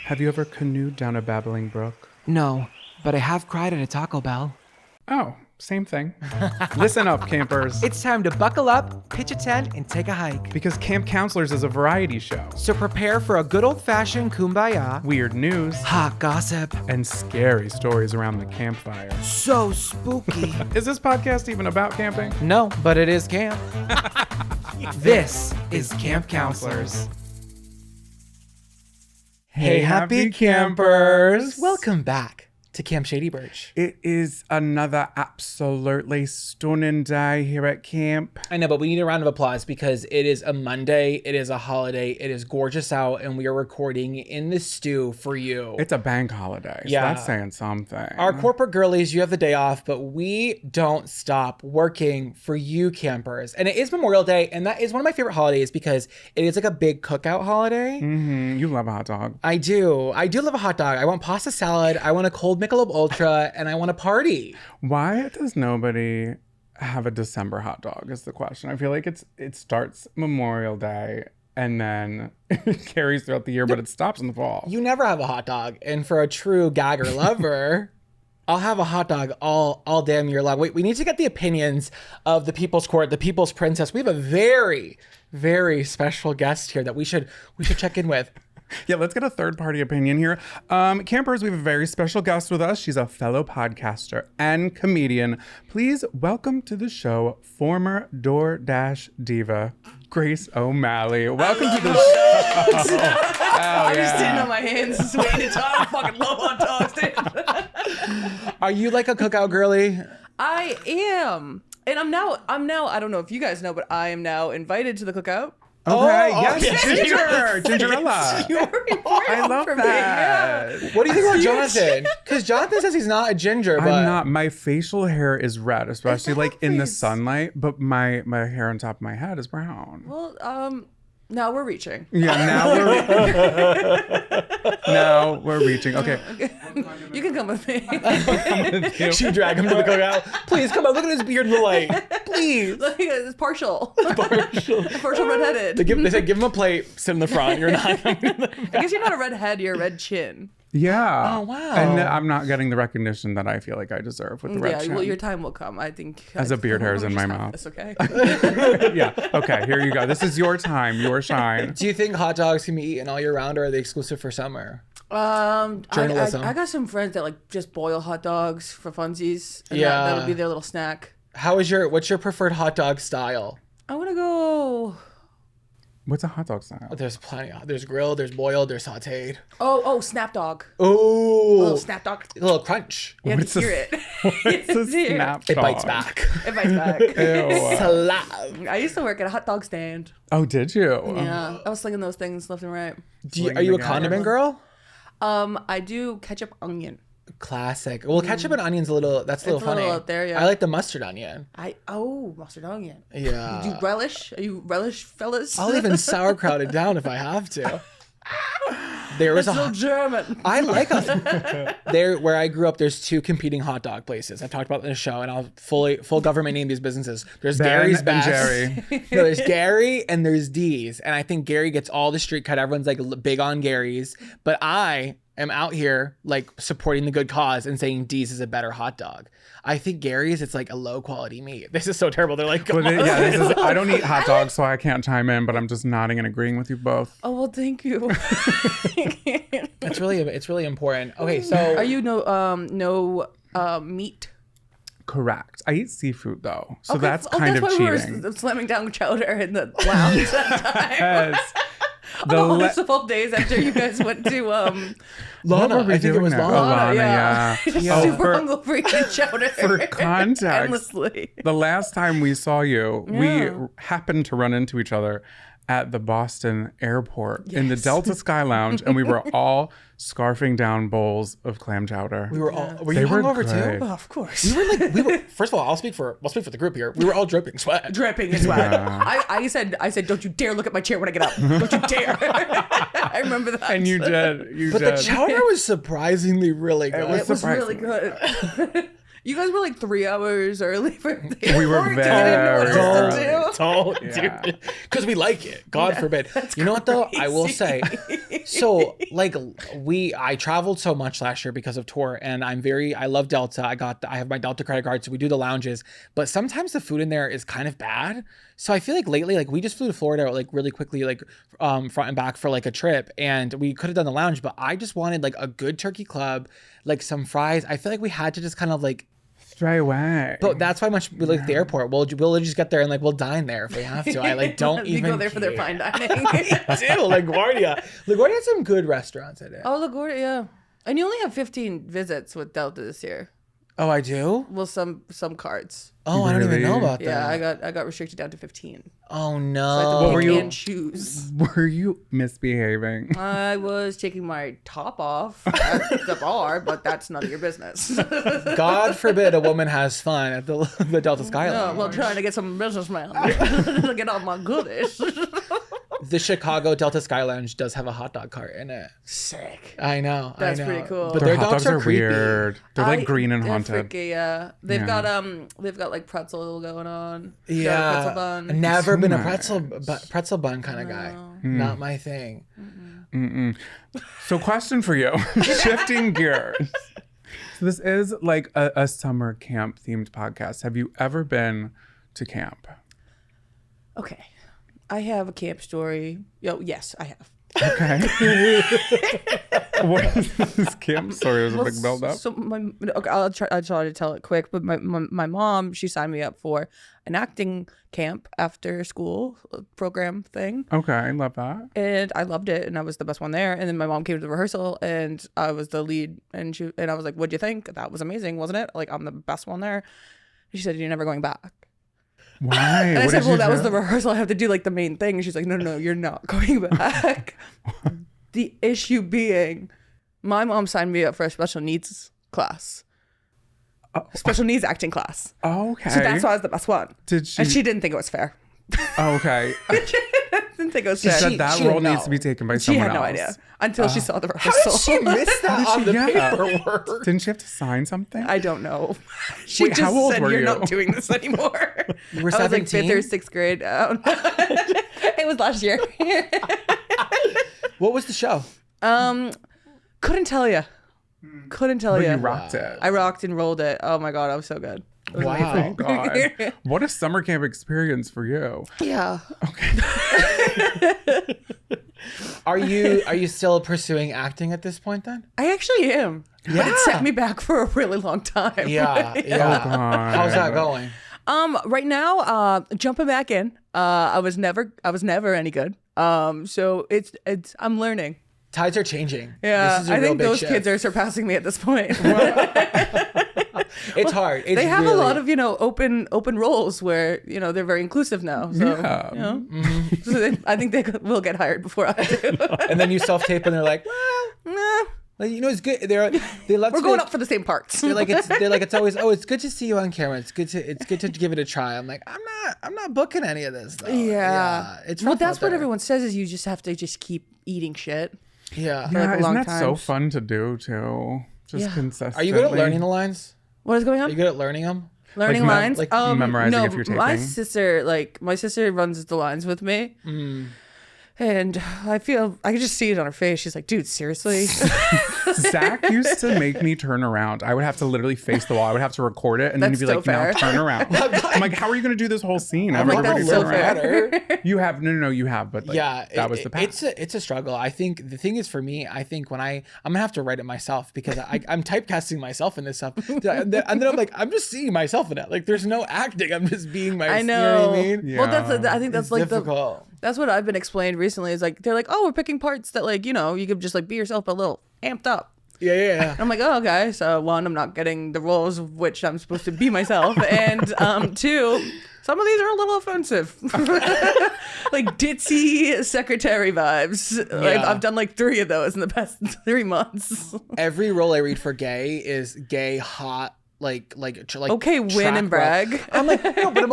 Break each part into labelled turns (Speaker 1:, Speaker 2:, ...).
Speaker 1: Have you ever canoed down a babbling brook?
Speaker 2: No, but I have cried at a Taco Bell.
Speaker 1: Oh, same thing. Listen up, campers.
Speaker 2: It's time to buckle up, pitch a tent, and take a hike.
Speaker 1: Because Camp Counselors is a variety show.
Speaker 2: So prepare for a good old-fashioned kumbaya,
Speaker 1: Weird news,
Speaker 2: hot gossip,
Speaker 1: and scary stories around the campfire.
Speaker 2: so spooky.
Speaker 1: Is this podcast even about camping?
Speaker 2: No, but it is camp. This is Camp Counselors. Hey, happy campers! Welcome back to Camp Shady Birch.
Speaker 1: It is another absolutely stunning day here at camp.
Speaker 2: I know, but we need a round of applause because it is a Monday, it is a holiday, it is gorgeous out, and we are recording in the stew for you.
Speaker 1: It's a bank holiday, so
Speaker 2: Yeah.
Speaker 1: that's saying something.
Speaker 2: Our corporate girlies, you have the day off, but we don't stop working for you campers. And it is Memorial Day, and that is one of my favorite holidays because it is like a big cookout holiday.
Speaker 1: You love a hot dog.
Speaker 2: I do love a hot dog. I want pasta salad, I want a cold Michelob Ultra, and I want a party.
Speaker 1: Why does nobody have a December hot dog is the question. I feel like it starts Memorial Day and then it carries throughout the year, but it stops in the fall.
Speaker 2: You never have a hot dog. And for a true gagger lover, I'll have a hot dog all damn year long. Wait, we need to get the opinions of the People's Court, the People's Princess. We have a very, very special guest here that we should check in with.
Speaker 1: Yeah, let's get a third-party opinion here. Campers, we have a very special guest with us. She's a fellow podcaster and comedian. Please welcome to the show former DoorDash diva, Grace O'Malley. Welcome to the show.
Speaker 3: I'm just sitting on my hands, just waiting to talk. I fucking love hot dogs, dude.
Speaker 2: Are you like a cookout girly?
Speaker 3: I am, and I'm now. I don't know if you guys know, but I am now invited to the cookout.
Speaker 1: Okay,
Speaker 2: Oh,
Speaker 1: yes,
Speaker 2: okay.
Speaker 1: Gingerella. I love
Speaker 3: for me,
Speaker 1: that.
Speaker 2: What do you think about Jonathan? Because Jonathan says he's not a ginger, but
Speaker 1: I'm not. My facial hair is red, especially like in the sunlight, but my hair on top of my head is brown.
Speaker 3: Well, now we're reaching.
Speaker 1: Yeah, now we're reaching. Okay.
Speaker 3: You can come with me.
Speaker 2: she dragged him to the cookout. Please come on, look at his beard in the light. Please.
Speaker 3: Look, it's partial. Partial redheaded.
Speaker 2: They said give him a plate, sit in the front. You're not.
Speaker 3: I guess you're not a redhead, you're a red chin.
Speaker 1: Yeah.
Speaker 2: Oh, wow.
Speaker 1: And I'm not getting the recognition that I feel like I deserve with the red chin.
Speaker 3: Well, your time will come. I think.
Speaker 1: As a beard hair is in my mouth.
Speaker 3: It's okay.
Speaker 1: Yeah. Okay, here you go. This is your time, your shine.
Speaker 2: Do you think hot dogs can be eaten all year round, or are they exclusive for summer?
Speaker 3: Journalism. I got some friends that like just boil hot dogs for funsies. And that would be their little snack.
Speaker 2: What's your preferred hot dog style?
Speaker 3: I want to go.
Speaker 1: What's a hot dog style?
Speaker 2: There's plenty. There's grilled, there's boiled, there's sauteed.
Speaker 3: Oh, snap dog.
Speaker 2: Oh,
Speaker 3: A little snap dog.
Speaker 2: a little crunch.
Speaker 3: You have to hear it.
Speaker 1: What's a snap
Speaker 2: It
Speaker 1: dog?
Speaker 2: bites back.
Speaker 3: It bites back.
Speaker 1: Ew.
Speaker 2: Slap.
Speaker 3: I used to work at a hot dog stand.
Speaker 1: Oh, did you?
Speaker 3: Yeah, I was slinging those things left and right.
Speaker 2: Are you a condiment girl?
Speaker 3: I do ketchup onion.
Speaker 2: Classic. Well, ketchup and onion's that's a little funny.
Speaker 3: Little out there, yeah.
Speaker 2: I like the mustard onion.
Speaker 3: Mustard onion.
Speaker 2: Yeah.
Speaker 3: Do you relish? Are you relish fellas?
Speaker 2: I'll even sauerkraut it down if I have to. There was
Speaker 3: so German.
Speaker 2: I like where I grew up. There's two competing hot dog places. I've talked about it in the show, and I'll full government name these businesses. There's
Speaker 1: Ben
Speaker 2: Gary's
Speaker 1: and
Speaker 2: Best.
Speaker 1: Jerry.
Speaker 2: No, there's Gary and there's D's, and I think Gary gets all the street cut. Everyone's like big on Gary's, but I am out here like supporting the good cause and saying D's is a better hot dog. I think Gary's, it's like a low quality meat. This is so terrible. They're like,
Speaker 1: I don't eat hot dogs, so I can't chime in, but I'm just nodding and agreeing with you both.
Speaker 3: Oh well, thank you.
Speaker 2: it's really important. Okay, so
Speaker 3: are you no meat?
Speaker 1: Correct. I eat seafood though, so
Speaker 3: Okay,
Speaker 1: that's kind of
Speaker 3: why
Speaker 1: cheating.
Speaker 3: We were slamming down chowder in the lounge that time.
Speaker 1: Yes.
Speaker 3: The whole days after you guys went to
Speaker 1: What were we
Speaker 2: I think it
Speaker 1: doing
Speaker 2: was
Speaker 1: there?
Speaker 2: Lana.
Speaker 1: Yeah.
Speaker 3: super hungover eating chowder
Speaker 1: For context,
Speaker 3: endlessly.
Speaker 1: the last time we saw you, we happened to run into each other at the Boston airport in the Delta Sky Lounge, and we were all scarfing down bowls of clam chowder.
Speaker 2: We were all. Were
Speaker 1: They
Speaker 2: you
Speaker 1: were
Speaker 2: hungover
Speaker 1: great.
Speaker 2: too?
Speaker 3: Oh, of course.
Speaker 2: We were. First of all, I'll speak for the group here. We were all dripping sweat.
Speaker 3: Dripping as well. I said, don't you dare look at my chair when I get up. Don't you dare. I remember that.
Speaker 1: And you did.
Speaker 2: But the chowder was surprisingly really good.
Speaker 3: It was really good. You guys were like 3 hours early for the
Speaker 1: We were very
Speaker 2: Don't, dude. Because we like it. God forbid. You know what though? I will say. So like I traveled so much last year because of tour, and I love Delta. I have my Delta credit card, so we do the lounges. But sometimes the food in there is kind of bad. So I feel like lately, like we just flew to Florida like really quickly, like front and back for like a trip, and we could have done the lounge, but I just wanted like a good turkey club, like some fries. I feel like we had to just kind of like
Speaker 1: stray away.
Speaker 2: But that's why much we like the airport. We'll just get there and like we'll dine there if we have to. I like don't even
Speaker 3: go there for their fine dining.
Speaker 2: I do. LaGuardia. LaGuardia has some good restaurants in it.
Speaker 3: Oh, LaGuardia, yeah. And you only have 15 visits with Delta this year.
Speaker 2: Oh, I do?
Speaker 3: Well, some cards.
Speaker 2: Oh, I don't even know about that.
Speaker 3: Yeah, I got restricted down to 15.
Speaker 2: Oh no.
Speaker 3: So I had to pick and choose.
Speaker 1: Were you misbehaving?
Speaker 3: I was taking my top off at the bar, but that's none of your business.
Speaker 2: God forbid a woman has fun at the Delta Skyline.
Speaker 3: No, well, trying to get some businessman to get all my goodies.
Speaker 2: The Chicago Delta Sky Lounge does have a hot dog cart in it.
Speaker 3: Sick.
Speaker 2: I know.
Speaker 3: That's pretty cool.
Speaker 2: But their
Speaker 1: hot dogs are
Speaker 2: creepy.
Speaker 1: weird. They're like green and
Speaker 3: they're
Speaker 1: haunted.
Speaker 3: Freaky, yeah. They've got like pretzel going on.
Speaker 2: Yeah.
Speaker 3: Pretzel bun.
Speaker 2: Never been a pretzel bun kind of guy. Not my thing.
Speaker 1: So question for you, shifting gears. So this is like a summer camp themed podcast. Have you ever been to camp?
Speaker 3: Okay. I have a camp story. Yes, I have.
Speaker 1: Okay. What is this camp story? Was it like build up?
Speaker 3: So I'll try to tell it quick. But my mom, she signed me up for an acting camp after school program thing.
Speaker 1: Okay, I love that.
Speaker 3: And I loved it, and I was the best one there. And then my mom came to the rehearsal, and I was the lead. And I was like, "What'd you think? That was amazing, wasn't it? Like I'm the best one there." And she said, "You're never going back."
Speaker 1: Why?
Speaker 3: And I said, well, that was the rehearsal. I have to do like the main thing. And she's like, no, you're not going back. The issue being, my mom signed me up for a special needs class. Special needs acting class.
Speaker 1: Okay.
Speaker 3: So that's why I was the best one.
Speaker 1: Did she?
Speaker 3: And she didn't think it was fair.
Speaker 1: Okay.
Speaker 3: Didn't think it was
Speaker 1: She
Speaker 3: fair.
Speaker 1: said that role needs to be taken by
Speaker 3: She
Speaker 1: someone
Speaker 3: had no
Speaker 1: else.
Speaker 3: idea until she saw the
Speaker 2: How
Speaker 3: rehearsal.
Speaker 2: did she miss that on the
Speaker 1: Yeah.
Speaker 2: paperwork?
Speaker 1: Didn't she have to sign something?
Speaker 3: I don't know. She
Speaker 1: Wait,
Speaker 3: just
Speaker 1: how old
Speaker 3: said,
Speaker 1: were
Speaker 3: you're
Speaker 1: you?
Speaker 3: not doing this anymore.
Speaker 2: You were
Speaker 3: I was like
Speaker 2: 17?
Speaker 3: 5th or 6th grade. It was last year.
Speaker 2: What was the show?
Speaker 3: Couldn't tell you. Couldn't tell
Speaker 1: But
Speaker 3: you.
Speaker 1: you rocked it.
Speaker 3: I rocked and rolled it. Oh my God, I was so good. It was
Speaker 2: Wow.
Speaker 3: amazing.
Speaker 1: God. What a summer camp experience for you.
Speaker 3: Yeah.
Speaker 2: Are you still pursuing acting at this point then?
Speaker 3: I actually am. But it set me back for a really long time.
Speaker 2: Yeah.
Speaker 1: Oh, God.
Speaker 2: How's that going?
Speaker 3: Right now, jumping back in. I was never any good. So it's I'm learning.
Speaker 2: Tides are changing.
Speaker 3: Yeah.
Speaker 2: This is a
Speaker 3: I
Speaker 2: real
Speaker 3: think
Speaker 2: big
Speaker 3: those
Speaker 2: shift.
Speaker 3: kids are surpassing me at this point.
Speaker 2: It's hard. It's
Speaker 3: they have
Speaker 2: really...
Speaker 3: a lot of, open roles where, they're very inclusive now. So,
Speaker 1: Yeah.
Speaker 3: so I think they will get hired before I do.
Speaker 2: And then you self-tape and they're like,
Speaker 3: Nah,
Speaker 2: like, it's good. They love
Speaker 3: we're going up for the same parts.
Speaker 2: They're like it's always, it's good to see you on camera. It's good to give it a try. I'm like, I'm not booking any of this though.
Speaker 3: Yeah.
Speaker 2: It's
Speaker 3: Well,
Speaker 2: rough
Speaker 3: that's
Speaker 2: out
Speaker 3: what
Speaker 2: there.
Speaker 3: everyone says is you just have to just keep eating shit.
Speaker 2: Yeah.
Speaker 3: like,
Speaker 1: Yeah,
Speaker 3: a
Speaker 1: isn't
Speaker 3: long
Speaker 1: that so
Speaker 3: time.
Speaker 1: fun to do too? Just
Speaker 3: Yeah.
Speaker 1: consistently.
Speaker 2: Are you good at learning the lines?
Speaker 3: What is going
Speaker 2: Are
Speaker 3: on?
Speaker 2: you good at learning them?
Speaker 3: Learning
Speaker 1: Like,
Speaker 3: lines?
Speaker 2: like
Speaker 1: memorizing
Speaker 3: no,
Speaker 1: if you're
Speaker 3: my
Speaker 1: taping?
Speaker 3: sister runs the lines with me. And I can just see it on her face. She's like, dude, seriously?
Speaker 1: Zach used to make me turn around. I would have to literally face the wall. I would have to record it, and then he'd
Speaker 3: That's
Speaker 1: be like,
Speaker 3: so
Speaker 1: "Now
Speaker 3: fair.
Speaker 1: turn around." I'm like, "How are you going to do this whole scene?" I've
Speaker 3: like,
Speaker 1: already
Speaker 3: that's so
Speaker 1: turned around.
Speaker 3: fair.
Speaker 1: You have no, you have, but like,
Speaker 2: Yeah,
Speaker 1: that was the past.
Speaker 2: It's a struggle. I think the thing is for me, I think when I'm gonna have to write it myself because I'm typecasting myself in this stuff, and then I'm like, I'm just seeing myself in it. Like there's no acting. I'm just being myself.
Speaker 3: I know.
Speaker 2: You know what I mean?
Speaker 1: Yeah.
Speaker 3: Well, I think that's
Speaker 2: It's
Speaker 3: like
Speaker 2: difficult.
Speaker 3: that's what I've been explained recently. Is like they're like, oh, we're picking parts that like you could just like be yourself, but a little amped up.
Speaker 2: Yeah.
Speaker 3: And I'm like, oh, okay. So one, I'm not getting the roles of which I'm supposed to be myself, and two, some of these are a little offensive, like ditzy secretary vibes. Like,
Speaker 2: Yeah.
Speaker 3: I've done like 3 of those in the past 3 months.
Speaker 2: Every role I read for gay is gay, hot,
Speaker 3: Okay, win
Speaker 2: track
Speaker 3: and brag.
Speaker 2: well. I'm like, no, but I'm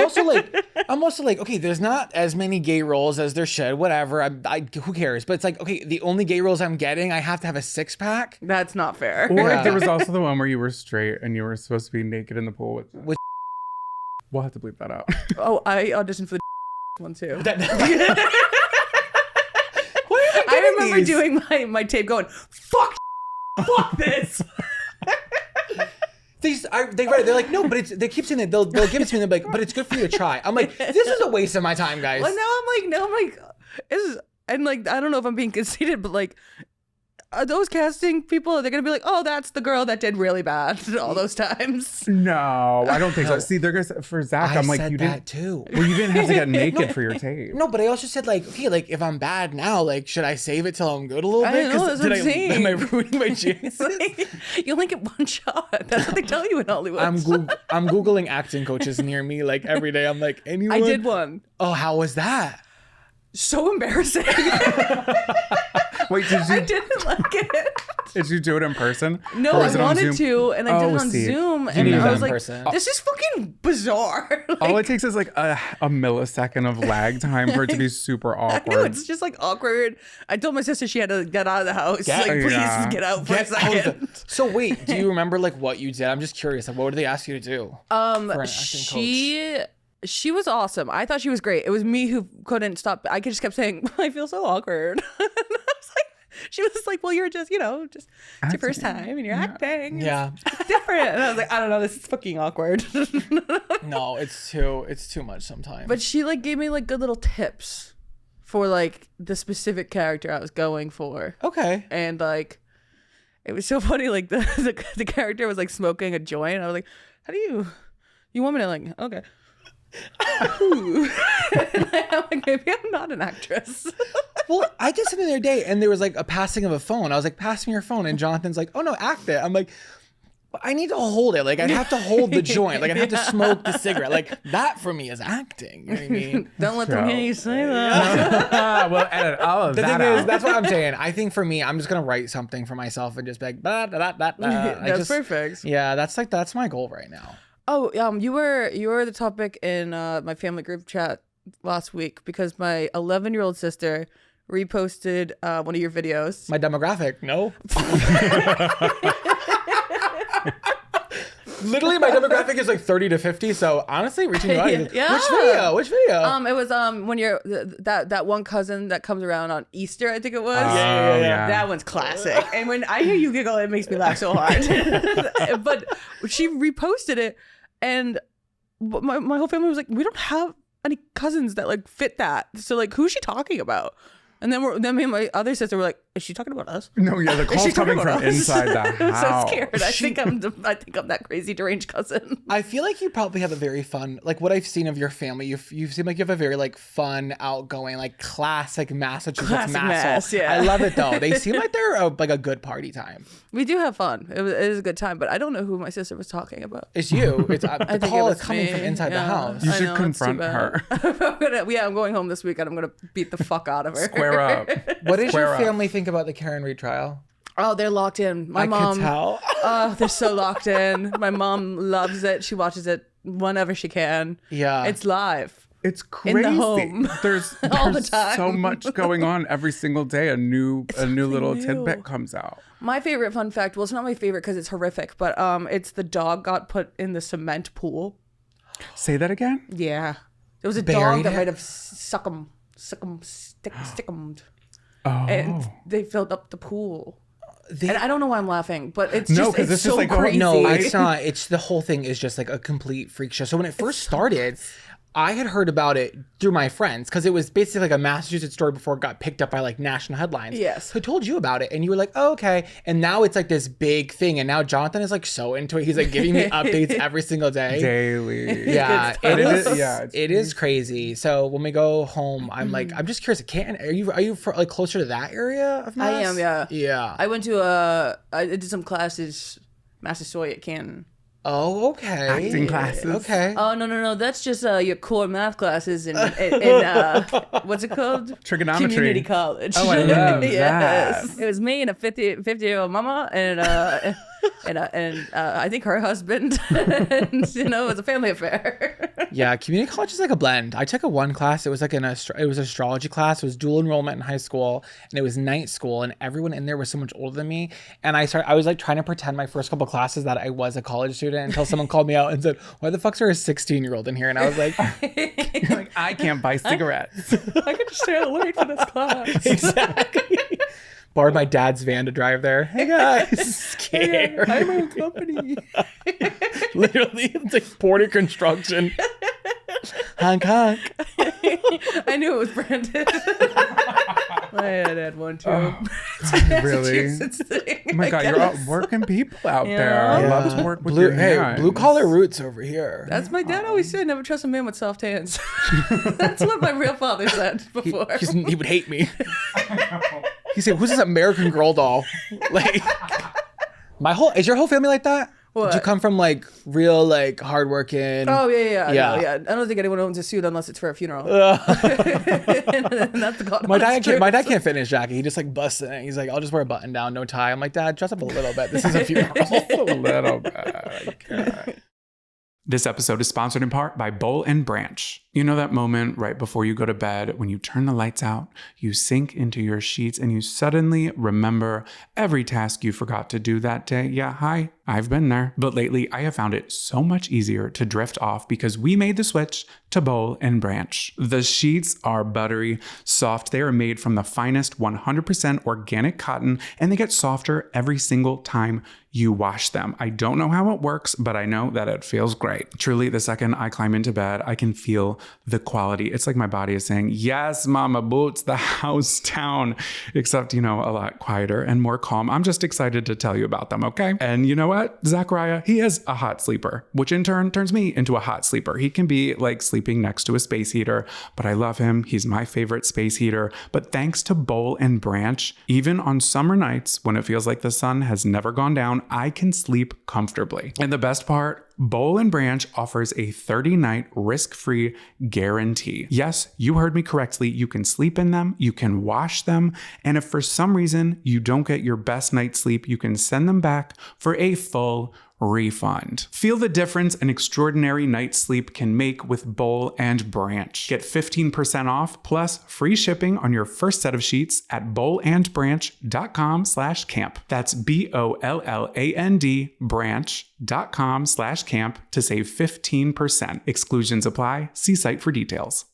Speaker 2: also like, okay, there's not as many gay roles as there should. Whatever, who cares? But it's like, okay, the only gay roles I'm getting, I have to have a 6-pack.
Speaker 3: That's not fair.
Speaker 1: Or
Speaker 2: Yeah.
Speaker 1: there was also the one where you were straight and you were supposed to be naked in the pool with we'll have to bleep that out.
Speaker 3: Oh, I auditioned for the one too.
Speaker 2: I
Speaker 3: I remember doing my tape going, fuck this.
Speaker 2: They read it. They're like, no, but they keep saying that they'll give it to me. And they're like, but it's good for you to try. I'm like, this is a waste of my time, guys.
Speaker 3: Well, now I'm like, this is, and like, I don't know if I'm being conceited, but like, are those casting people, they're going to be like, oh, that's the girl that did really bad all those times.
Speaker 1: No, I don't think so. See, there goes for Zach.
Speaker 2: I
Speaker 1: I'm like,
Speaker 2: said
Speaker 1: you
Speaker 2: that
Speaker 1: didn't.
Speaker 2: too.
Speaker 1: Well, you didn't have to get naked for your tape.
Speaker 2: No, but I also said like, okay, like if I'm bad now, like should I save it till I'm good a little
Speaker 3: I
Speaker 2: bit?
Speaker 3: know, that's what I'm saying.
Speaker 2: Am I ruining my chances?
Speaker 3: You only get one shot. That's what they tell you in Hollywood.
Speaker 2: I'm Googling acting coaches near me like every day. I'm like, anyone?
Speaker 3: I did one.
Speaker 2: Oh, how was that?
Speaker 3: So embarrassing.
Speaker 1: Wait,
Speaker 3: I didn't like it.
Speaker 1: did you do it in person?
Speaker 3: No,
Speaker 1: Or was
Speaker 3: I
Speaker 1: it on
Speaker 3: wanted
Speaker 1: Zoom?
Speaker 3: to, and I did
Speaker 1: Oh,
Speaker 3: it on
Speaker 1: see.
Speaker 3: Zoom,
Speaker 1: You
Speaker 3: and
Speaker 1: need
Speaker 3: I
Speaker 1: that
Speaker 3: was
Speaker 2: in
Speaker 3: like,
Speaker 2: person.
Speaker 3: this is fucking bizarre. Like,
Speaker 1: All it takes is like a millisecond of lag time for it to be super
Speaker 3: I know,
Speaker 1: awkward.
Speaker 3: it's just like awkward. I told my sister she had to get out of the house.
Speaker 2: Get-
Speaker 3: Like, please
Speaker 1: Yeah.
Speaker 3: get out for a
Speaker 2: Get out of
Speaker 3: second.
Speaker 2: So wait, do you remember like what you did? I'm just curious. Like, what did they ask you to do? For an acting
Speaker 3: She was awesome. I thought she was great. It was me who couldn't stop. I just kept saying, I feel so awkward. And I was like, she was just like, well, you're just, it's your first time and you're acting.
Speaker 2: Yeah.
Speaker 3: It's different. And I was like, I don't know, this is fucking awkward.
Speaker 2: No, it's too much sometimes.
Speaker 3: But she like gave me like good little tips for like the specific character I was going for.
Speaker 2: okay.
Speaker 3: And like, it was so funny. Like the character was like smoking a joint. I was like, how do you want me to like, okay. Ooh. And I'm like, maybe I'm not an actress.
Speaker 2: Well, I did something the other day and there was like a passing of a phone. I was like, pass me your phone. And Jonathan's like, oh no, act it. I'm like, I need to hold it. Like I'd have to hold the joint. Like I'd have to smoke the cigarette. Like that for me is acting. You know what I mean?
Speaker 3: Don't let them hear you say that.
Speaker 1: We'll edit all of
Speaker 2: The
Speaker 1: that
Speaker 2: thing
Speaker 1: out.
Speaker 2: is, that's what I'm saying. I think for me, I'm just gonna write something for myself and just be like, blah, blah, blah, blah.
Speaker 3: That's perfect.
Speaker 2: Yeah, that's my goal right now.
Speaker 3: Oh, you were the topic in my family group chat last week because my 11-year-old sister reposted one of your videos.
Speaker 2: My demographic, no. Literally, my demographic is like 30 to 50. So honestly, reaching out.
Speaker 3: Yeah.
Speaker 2: Which video?
Speaker 3: It was when you're that one cousin that comes around on Easter, I think it was.
Speaker 2: Yeah.
Speaker 3: That one's classic. And when I hear you giggle, it makes me laugh so hard. But she reposted it, and my whole family was like, we don't have any cousins that like fit that. So like, who's she talking about? And then me and my other sister were like, is she talking about us?
Speaker 1: No, yeah, the
Speaker 3: Is she
Speaker 1: call's
Speaker 3: talking
Speaker 1: coming
Speaker 3: about
Speaker 1: from
Speaker 3: us?
Speaker 1: inside the
Speaker 3: I'm
Speaker 1: house.
Speaker 3: so scared. I think I'm that crazy deranged cousin.
Speaker 2: I feel like you probably have a very fun, like what I've seen of your family, you seem like you have a very like fun, outgoing, like classic Massachusetts
Speaker 3: Classic
Speaker 2: Mass.
Speaker 3: Mass, yeah.
Speaker 2: I love it though. They seem like they're like a good party time.
Speaker 3: We do have fun. It is a good time, but I don't know who my sister was talking about.
Speaker 2: It's you. It's the
Speaker 3: I think
Speaker 2: call
Speaker 3: it
Speaker 2: is
Speaker 3: was
Speaker 2: coming
Speaker 3: me.
Speaker 2: from inside the
Speaker 3: Yeah.
Speaker 2: house.
Speaker 1: You
Speaker 3: I
Speaker 1: should
Speaker 3: know, it's too
Speaker 1: confront
Speaker 3: bad.
Speaker 1: her.
Speaker 3: I'm going home this week and I'm gonna beat the fuck out of her.
Speaker 1: Square up.
Speaker 2: What did
Speaker 1: Square
Speaker 2: your
Speaker 1: up.
Speaker 2: family think about the Karen retrial?
Speaker 3: Oh, they're locked in. My
Speaker 2: I
Speaker 3: mom.
Speaker 2: could tell.
Speaker 3: Oh, they're so locked in. My mom loves it. She watches it whenever she can.
Speaker 2: Yeah.
Speaker 3: It's live.
Speaker 1: It's crazy.
Speaker 3: In the home.
Speaker 1: There's
Speaker 3: All the time.
Speaker 1: so much going on every single day. A new little
Speaker 3: new.
Speaker 1: tidbit comes out.
Speaker 3: My favorite fun fact. Well, it's not my favorite because it's horrific, but it's the dog got put in the cement pool.
Speaker 1: Say that again?
Speaker 3: Yeah, there was a
Speaker 2: Buried
Speaker 3: dog that
Speaker 2: it?
Speaker 3: might have stick 'em.
Speaker 1: Oh.
Speaker 3: And they filled up the pool.
Speaker 2: They-
Speaker 3: And I don't know why I'm laughing, but it's
Speaker 1: No,
Speaker 3: just
Speaker 1: 'cause
Speaker 3: it's
Speaker 1: it's just
Speaker 3: so
Speaker 1: like, oh,
Speaker 3: crazy.
Speaker 2: No, it's not. It's the whole thing is just like a complete freak show. So when it first started, I had heard about it through my friends because it was basically like a Massachusetts story before it got picked up by like national headlines.
Speaker 3: Yes.
Speaker 2: Who told you about it? And you were like, oh, okay. And now it's like this big thing. And now Jonathan is like so into it. He's like giving me updates every single day.
Speaker 1: Daily.
Speaker 2: Yeah,
Speaker 3: Good
Speaker 2: it
Speaker 3: stuff.
Speaker 2: is.
Speaker 1: Yeah, it's
Speaker 2: It is crazy. So when we go home, I'm like, I'm just curious. Are you like closer to that area of Mass?
Speaker 3: I am, yeah.
Speaker 2: Yeah.
Speaker 3: I went to I did some classes, Massasoit at Canton.
Speaker 2: Oh, okay.
Speaker 1: Acting classes.
Speaker 2: Okay.
Speaker 3: Oh no, that's just your core math classes in what's it called?
Speaker 1: Trigonometry.
Speaker 3: Community college.
Speaker 1: Oh, I love
Speaker 3: Yes.
Speaker 1: that.
Speaker 3: It was me and a 50-year-old mama and and I think her husband, and, you know, it was a family affair.
Speaker 2: Yeah, community college is like a blend. I took one class. It was like it was astrology class. It was dual enrollment in high school, and it was night school, and everyone in there was so much older than me. And I was like trying to pretend my first couple classes that I was a college student until someone called me out and said, "Why the fuck's there a 16-year-old in here?" And I was like,
Speaker 1: You're like, I can't buy cigarettes.
Speaker 3: I could just stay late for this class.
Speaker 2: exactly. Borrowed my dad's van to drive there. Hey guys, scared.
Speaker 3: I'm in company.
Speaker 2: Literally, it's like Porter Construction. Honk honk.
Speaker 3: I knew it was branded. My dad had one too.
Speaker 1: Really? Oh my God, you're all working people out there. I love to work with your hands.
Speaker 2: Blue collar roots over here.
Speaker 3: That's my dad always said, never trust a man with soft hands. That's what my real father said before.
Speaker 2: He would hate me. He said, "Who's this American Girl doll?" Like, is your whole family like that?
Speaker 3: What?
Speaker 2: Did you come from like real like hardworking?
Speaker 3: Oh yeah.
Speaker 2: Yeah.
Speaker 3: No, yeah. I don't think anyone owns a suit unless it's for a funeral. And that's the
Speaker 2: My dad can't fit in his jacket. He just like busts in it. He's like, "I'll just wear a button down, no tie." I'm like, "Dad, dress up a little bit. This is a funeral."
Speaker 1: A little bit. I can't. This episode is sponsored in part by Boll Branch. You know that moment right before you go to bed when you turn the lights out, you sink into your sheets, and you suddenly remember every task you forgot to do that day? Yeah, hi, I've been there. But lately, I have found it so much easier to drift off because we made the switch to Boll Branch. The sheets are buttery soft. They are made from the finest 100% organic cotton, and they get softer every single time you wash them. I don't know how it works, but I know that it feels great. Truly, the second I climb into bed, I can feel the quality. It's like my body is saying, "Yes, mama boots, the house down," except, you know, a lot quieter and more calm. I'm just excited to tell you about them, okay? And you know what? Zachariah, he is a hot sleeper, which in turn turns me into a hot sleeper. He can be like sleeping next to a space heater, but I love him. He's my favorite space heater. But thanks to Boll Branch, even on summer nights when it feels like the sun has never gone down, I can sleep comfortably. And the best part, Boll Branch offers a 30-night risk-free guarantee. Yes, you heard me correctly. You can sleep in them, you can wash them, and if for some reason you don't get your best night's sleep, you can send them back for a full refund. Feel the difference an extraordinary night's sleep can make with Boll Branch. Get 15% off plus free shipping on your first set of sheets at bollandbranch.com/camp. That's BOLLAND branch.com/camp to save 15%. Exclusions apply. See site for details.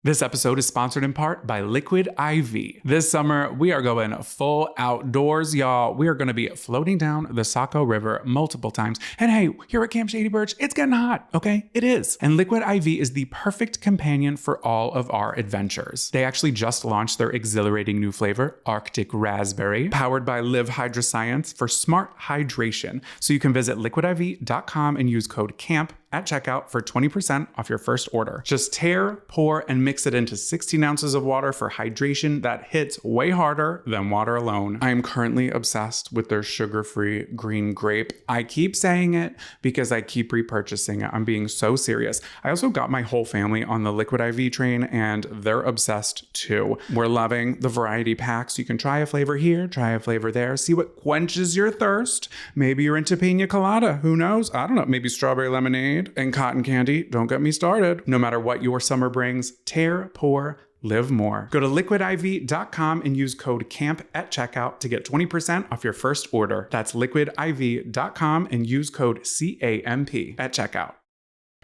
Speaker 1: This episode is sponsored in part by Liquid IV. This summer, we are going full outdoors, y'all. We are going to be floating down the Saco River multiple times. And hey, here at Camp Shady Birch, it's getting hot, okay? It is. And Liquid IV is the perfect companion for all of our adventures. They actually just launched their exhilarating new flavor, Arctic Raspberry, powered by Live Hydroscience for smart hydration. So you can visit liquidiv.com and use code CAMP at checkout for 20% off your first order. Just tear, pour, and mix it into 16 ounces of water for hydration that hits way harder than water alone. I am currently obsessed with their sugar-free green grape. I keep saying it because I keep repurchasing it. I'm being so serious. I also got my whole family on the Liquid IV train, and they're obsessed too. We're loving the variety packs. You can try a flavor here, try a flavor there, see what quenches your thirst. Maybe you're into pina colada. Who knows? I don't know. Maybe strawberry lemonade. And cotton candy, don't get me started. No matter what your summer brings, tear, pour, live more. Go to liquidiv.com and use code CAMP at checkout to get 20% off your first order. That's liquidiv.com and use code CAMP at checkout.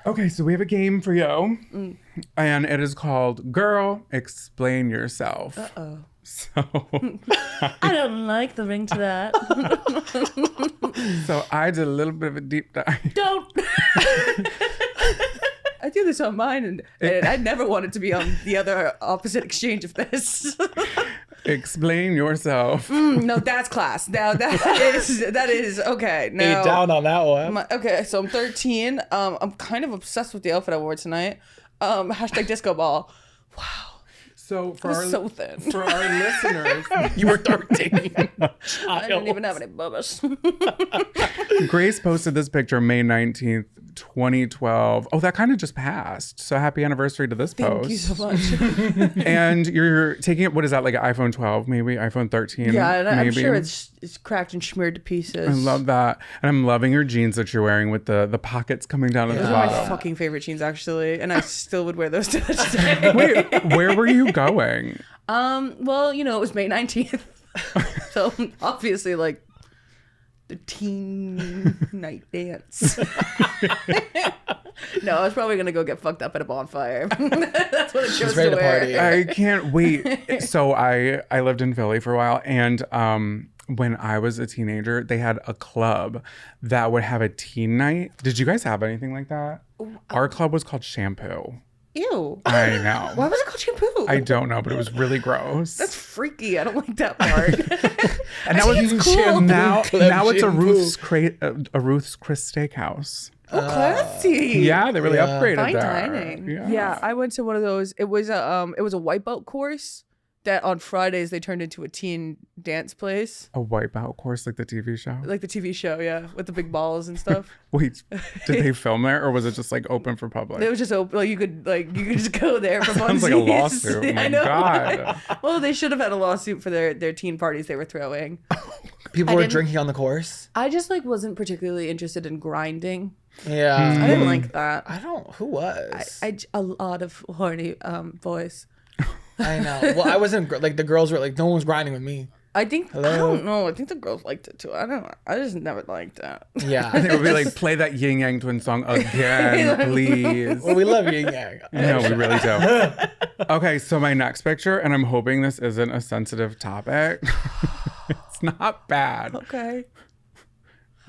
Speaker 1: Okay, so we have a game for you, and it is called Girl, Explain Yourself.
Speaker 3: Uh-oh.
Speaker 1: So
Speaker 3: I don't like the ring to that.
Speaker 1: So I did a little bit of a deep dive.
Speaker 3: Don't. I do this on mine, and I never wanted to be on the other opposite exchange of this.
Speaker 1: Explain yourself.
Speaker 3: No, that's class. Now that is okay. Now,
Speaker 2: 8 down on that one.
Speaker 3: Okay, so I'm 13. I'm kind of obsessed with the outfit I wore tonight. Hashtag disco ball. Wow.
Speaker 1: So for
Speaker 3: so thin.
Speaker 1: For our listeners,
Speaker 2: You were 13.
Speaker 3: I didn't even have any bubbas.
Speaker 1: Grace posted this picture May 19th, 2012. Oh, that kind of just passed. So happy anniversary to this post.
Speaker 3: Thank you so much.
Speaker 1: And you're taking it, what is that, like an iPhone 12, maybe? iPhone 13?
Speaker 3: Yeah, and I'm
Speaker 1: maybe?
Speaker 3: sure it's cracked and smeared to pieces.
Speaker 1: I love that. And I'm loving your jeans that you're wearing with the pockets coming down at the
Speaker 3: Those are my
Speaker 1: bottom.
Speaker 3: fucking favorite jeans, actually. And I still would wear those to this day.
Speaker 1: Wait, where were you going?
Speaker 3: Well, you know, it was May 19th. So obviously, like, the teen night dance. No, I was probably gonna go get fucked up at a bonfire. That's what it chose
Speaker 2: ready
Speaker 3: to
Speaker 2: to
Speaker 3: wear.
Speaker 2: party.
Speaker 1: I can't wait. So I lived in Philly for a while, and when I was a teenager, they had a club that would have a teen night. Did you guys have anything like that? Our club was called Shampoo.
Speaker 3: Ew.
Speaker 1: I know.
Speaker 3: Why was it called shampoo?
Speaker 1: I don't know, but it was really gross.
Speaker 3: That's freaky. I don't like that part.
Speaker 1: And now
Speaker 3: think it's cool.
Speaker 1: Now it's a
Speaker 2: Shampoo.
Speaker 1: Ruth's Chris Steakhouse.
Speaker 3: Oh, classy.
Speaker 1: Yeah, they really
Speaker 2: Yeah.
Speaker 1: upgraded
Speaker 3: Fine
Speaker 1: there.
Speaker 3: dining.
Speaker 1: Yeah.
Speaker 3: Yeah, I went to one of those. It was a wipeout course that on Fridays they turned into a teen dance place,
Speaker 1: A wipeout course, like the TV show.
Speaker 3: like the TV show, yeah, with the big balls and stuff.
Speaker 1: Wait, did they film there, or was it just like open for public?
Speaker 3: It was just open. Like you could just go there for
Speaker 1: Sounds like a
Speaker 3: funsies.
Speaker 1: lawsuit. Oh my
Speaker 3: I know.
Speaker 1: God.
Speaker 3: Well, they should have had a lawsuit for their teen parties they were throwing.
Speaker 2: People
Speaker 3: I
Speaker 2: were
Speaker 3: didn't-
Speaker 2: drinking on the course.
Speaker 3: I just like wasn't particularly interested in grinding.
Speaker 2: Yeah.
Speaker 3: I didn't like that.
Speaker 2: I don't. Who was?
Speaker 3: A lot of horny boys.
Speaker 2: I know. Well, I wasn't like the girls were like no one was grinding with me.
Speaker 3: I think
Speaker 2: Hello?
Speaker 3: I don't know. I think the girls liked it too. I don't know. I just never liked that.
Speaker 2: Yeah.
Speaker 1: I think it would be like, play that Yin Yang Twin song again, please.
Speaker 2: Well, we love yin yang.
Speaker 1: No, we really do. Okay, so my next picture, and I'm hoping this isn't a sensitive topic. It's not bad.
Speaker 3: Okay.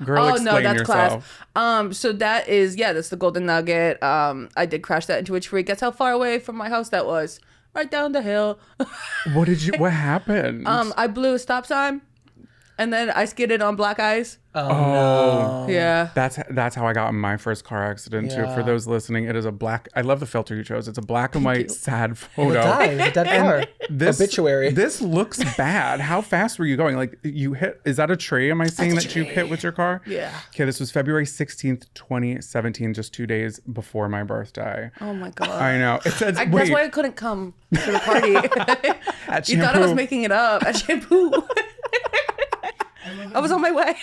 Speaker 1: Girl,
Speaker 3: Oh
Speaker 1: explain
Speaker 3: no, that's
Speaker 1: yourself.
Speaker 3: class. So that's the Golden Nugget. I did crash that into a tree. Guess how far away from my house that was? Right down the hill.
Speaker 1: What happened?
Speaker 3: I blew a stop sign, and then I skidded on black ice.
Speaker 1: Oh,
Speaker 3: Yeah.
Speaker 1: that's how I got in my first car accident too.
Speaker 2: Yeah.
Speaker 1: For those listening, it is a black. I love the filter you chose. It's a black and white sad photo.
Speaker 2: A dead car.
Speaker 1: This
Speaker 2: Obituary.
Speaker 1: This looks bad. How fast were you going? Like you hit? Is that a tree? Am I seeing that you hit with your car?
Speaker 3: Yeah.
Speaker 1: Okay, this was February 16th, 2017, just 2 days before my birthday.
Speaker 3: Oh my god.
Speaker 1: I know. It says
Speaker 3: That's
Speaker 1: wait
Speaker 3: why I couldn't come to the party.
Speaker 1: at
Speaker 3: You thought I was
Speaker 1: Shampoo.
Speaker 3: making it up at shampoo. I was on my way.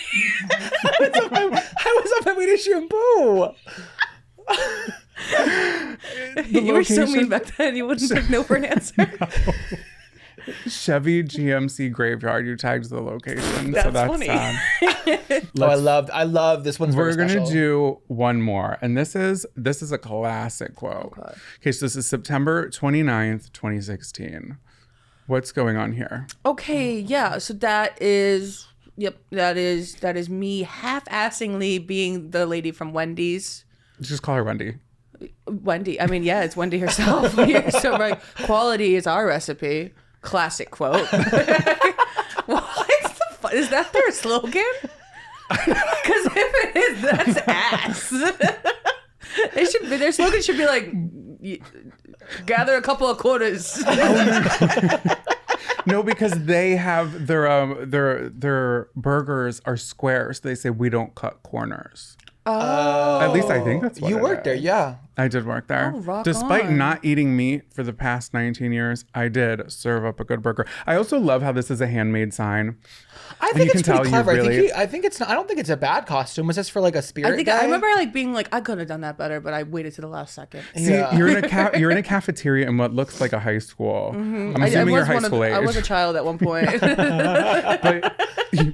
Speaker 2: I was on my way to shampoo.
Speaker 3: You were so
Speaker 1: location-
Speaker 3: mean back then. You wouldn't take no for an answer.
Speaker 1: Chevy GMC graveyard. You tagged the location, so
Speaker 3: That's
Speaker 1: that's
Speaker 3: funny.
Speaker 1: sad.
Speaker 2: I love this one's very
Speaker 1: We're gonna
Speaker 2: special.
Speaker 1: do one more, and this is a classic quote. Okay, so this is September 29th, 2016. What's going on here?
Speaker 3: Okay, yeah. So that is that is me half-assingly being the lady from Wendy's.
Speaker 1: Just call her Wendy.
Speaker 3: Wendy. I mean, yeah, it's Wendy herself. You're so right. Quality is our recipe. Classic quote. What the fuck? Is that their slogan? Because if it is, that's ass. It should be, their slogan should be like, gather a couple of quarters.
Speaker 1: No, because they have their burgers are square, so they say we don't cut corners.
Speaker 3: Oh.
Speaker 1: At least I think that's what
Speaker 2: You
Speaker 1: it
Speaker 2: worked there,
Speaker 1: is.
Speaker 2: yeah.
Speaker 1: I did work there.
Speaker 3: Oh, rock
Speaker 1: Despite
Speaker 3: on.
Speaker 1: not eating meat for the past 19 years, I did serve up a good burger. I also love how this is a handmade sign.
Speaker 2: I think
Speaker 1: can
Speaker 2: it's
Speaker 1: tell
Speaker 2: pretty
Speaker 1: you
Speaker 2: clever.
Speaker 1: really-
Speaker 2: I think it's not. I don't think it's a bad costume. It's just for like a spirit.
Speaker 3: I think
Speaker 2: day.
Speaker 3: I remember like being like, I could have done that better, but I waited to the last second.
Speaker 1: See,
Speaker 2: Yeah.
Speaker 1: you're in a cafeteria in what looks like a high school. I'm
Speaker 3: I
Speaker 1: assuming you're
Speaker 3: was
Speaker 1: high
Speaker 3: one of
Speaker 1: school
Speaker 3: the,
Speaker 1: age.
Speaker 3: I was a child at one point.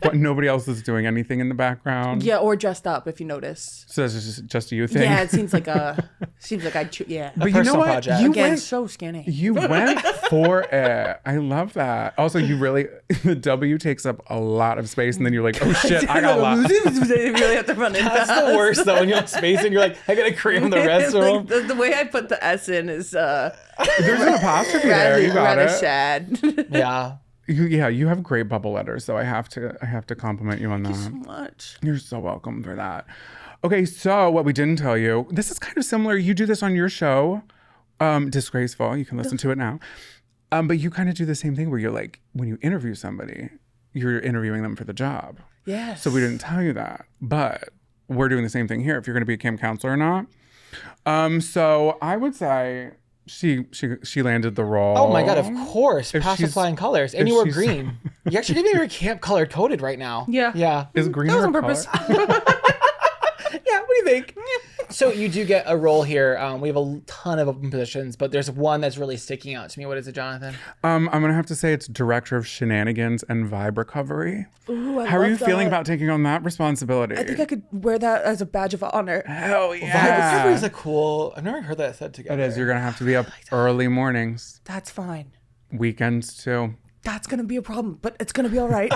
Speaker 1: But nobody else is doing anything in the background.
Speaker 3: Yeah, or dressed up if you notice.
Speaker 1: So that's just a you thing.
Speaker 3: Yeah, it seems like yeah.
Speaker 1: But you know
Speaker 2: personal
Speaker 1: what?
Speaker 2: project.
Speaker 1: You
Speaker 3: Again,
Speaker 1: went
Speaker 3: so skinny.
Speaker 1: You went for it. I love that. Also, you really, the W takes up a lot of space, and then you're like, oh shit, I got a lot.
Speaker 3: You really have to run in
Speaker 2: That's
Speaker 3: fast.
Speaker 2: the worst though. When you have space and you're like, I gotta cram the rest of
Speaker 3: Like,
Speaker 2: them.
Speaker 3: the way I put the S in is
Speaker 1: There's an apostrophe there. You got
Speaker 3: rather
Speaker 1: it.
Speaker 3: sad.
Speaker 2: Yeah.
Speaker 1: You have great bubble letters, so I have to compliment you on that.
Speaker 3: so much.
Speaker 1: You're so welcome for that. Okay, so what we didn't tell you, this is kind of similar. You do this on your show, Disgraceful. You can listen to it now. But you kind of do the same thing where you're like, when you interview somebody, you're interviewing them for the job.
Speaker 3: Yes.
Speaker 1: So we didn't tell you that. But we're doing the same thing here if you're going to be a camp counselor or not. So I would say she landed the role.
Speaker 2: Oh my God, of course.
Speaker 1: If
Speaker 2: Pass with
Speaker 1: she's-
Speaker 2: flying colors. And
Speaker 1: if
Speaker 2: you were
Speaker 1: she's-
Speaker 2: green. You actually didn't even wear camp color coded right now.
Speaker 3: Yeah.
Speaker 2: Yeah.
Speaker 1: Is green
Speaker 3: That was
Speaker 1: her
Speaker 3: on purpose.
Speaker 1: color?
Speaker 2: Yeah, what do you think? So you do get a role here. We have a ton of open positions, but there's one that's really sticking out to me. What is it, Jonathan?
Speaker 1: I'm going to have to say it's director of shenanigans and vibe recovery.
Speaker 3: Ooh, I
Speaker 1: How are
Speaker 3: love
Speaker 1: you feeling
Speaker 3: that.
Speaker 1: about taking on that responsibility?
Speaker 3: I think I could wear that as a badge of honor.
Speaker 1: Hell
Speaker 2: Vibe
Speaker 1: yeah.
Speaker 2: recovery is a cool. I've never heard that said together.
Speaker 1: It is. You're going to have to be up early mornings,
Speaker 3: That's fine.
Speaker 1: weekends too.
Speaker 3: That's going to be a problem, but it's going to be all right.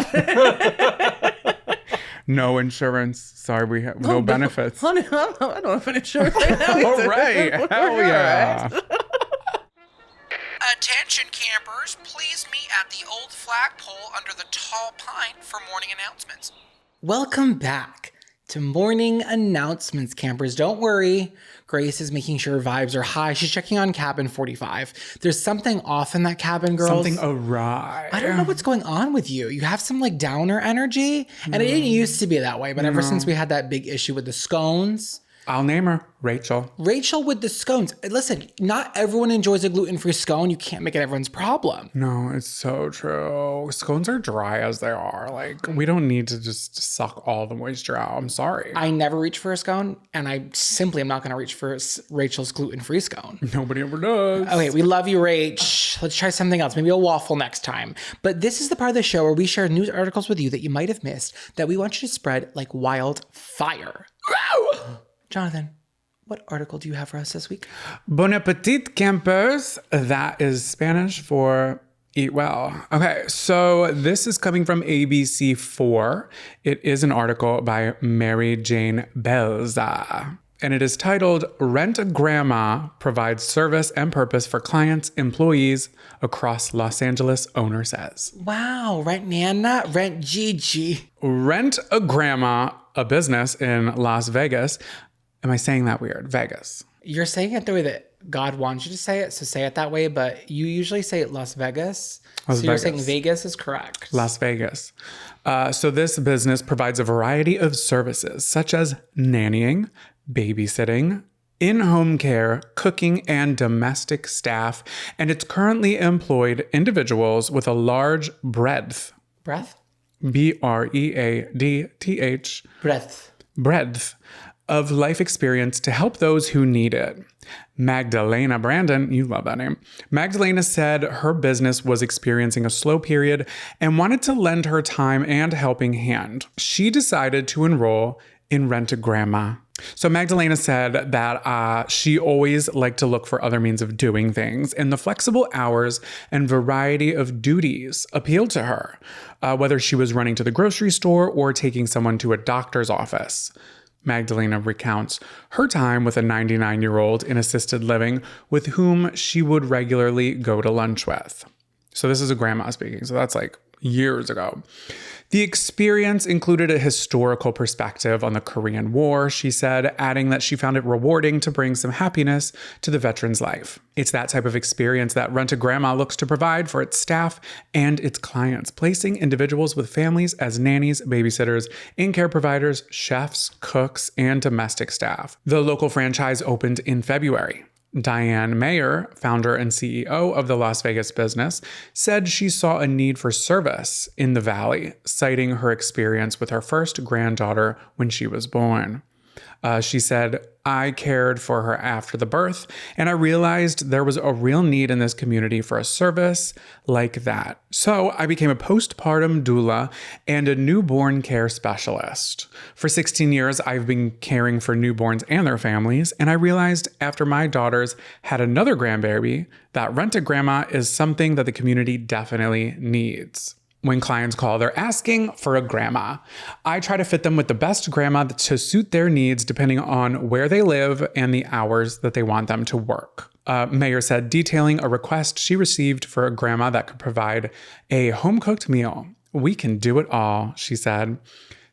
Speaker 1: No insurance. Sorry, we have no benefits.
Speaker 3: Honey, I don't have an insurance right now.
Speaker 1: All right. Hell yeah.
Speaker 4: Attention campers, please meet at the old flagpole under the tall pine for morning announcements.
Speaker 2: Welcome back to morning announcements, campers. Don't worry. Grace is making sure vibes are high. She's checking on cabin 45. There's something off in that cabin, girls.
Speaker 1: Something awry.
Speaker 2: I don't know what's going on with you. You have some like downer energy. And it didn't used to be that way, but ever since we had that big issue with the scones,
Speaker 1: I'll name her Rachel.
Speaker 2: Rachel with the scones. Listen, not everyone enjoys a gluten-free scone. You can't make it everyone's problem.
Speaker 1: No, it's so true. Scones are dry as they are. Like, we don't need to just suck all the moisture out. I'm sorry.
Speaker 2: I never reach for a scone, and I simply am not going to reach for Rachel's gluten-free scone.
Speaker 1: Nobody ever does.
Speaker 2: Okay, we love you, Rach. Let's try something else. Maybe a waffle next time. But this is the part of the show where we share news articles with you that you might have missed that we want you to spread like wildfire. Jonathan, what article do you have for us this week?
Speaker 1: Bon appetit, campers. That is Spanish for eat well. Okay, so this is coming from ABC4. It is an article by Mary Jane Belleza. And it is titled, Rent a Grandma Provides Service and Purpose for Clients, Employees Across Los Angeles, owner says.
Speaker 2: Wow, Rent Nana, Rent Gigi.
Speaker 1: Rent a Grandma, a business in Las Vegas. Am I saying that weird? Vegas.
Speaker 2: You're saying it the way that God wants you to say it, so say it that way, but you usually say it Las Vegas.
Speaker 1: Las
Speaker 2: so you're
Speaker 1: Vegas.
Speaker 2: saying Vegas is correct.
Speaker 1: Las Vegas. So this business provides a variety of services such as nannying, babysitting, in-home care, cooking, and domestic staff. And it's currently employed individuals with a large breadth,
Speaker 2: Breath?
Speaker 1: breadth,
Speaker 2: Breath.
Speaker 1: of life experience to help those who need it. Magdalena Brandon, you love that name. Magdalena said her business was experiencing a slow period and wanted to lend her time and helping hand. She decided to enroll in Rent a Grandma. So Magdalena said that she always liked to look for other means of doing things, and the flexible hours and variety of duties appealed to her, whether she was running to the grocery store or taking someone to a doctor's office. Magdalena recounts her time with a 99-year-old in assisted living with whom she would regularly go to lunch with. So this is a grandma speaking, so that's like years ago. The experience included a historical perspective on the Korean War, she said, adding that she found it rewarding to bring some happiness to the veteran's life. It's that type of experience that Rent a Grandma looks to provide for its staff and its clients, placing individuals with families as nannies, babysitters, in-care providers, chefs, cooks, and domestic staff. The local franchise opened in February. Diane Mayer, founder and CEO of the Las Vegas business, said she saw a need for service in the Valley, citing her experience with her first granddaughter when she was born. She said, I cared for her after the birth, and I realized there was a real need in this community for a service like that. So I became a postpartum doula and a newborn care specialist. For 16 years, I've been caring for newborns and their families, and I realized after my daughters had another grandbaby that Rent a Grandma is something that the community definitely needs. When clients call, they're asking for a grandma. I try to fit them with the best grandma to suit their needs depending on where they live and the hours that they want them to work. Mayor said, detailing a request she received for a grandma that could provide a home-cooked meal. We can do it all, she said.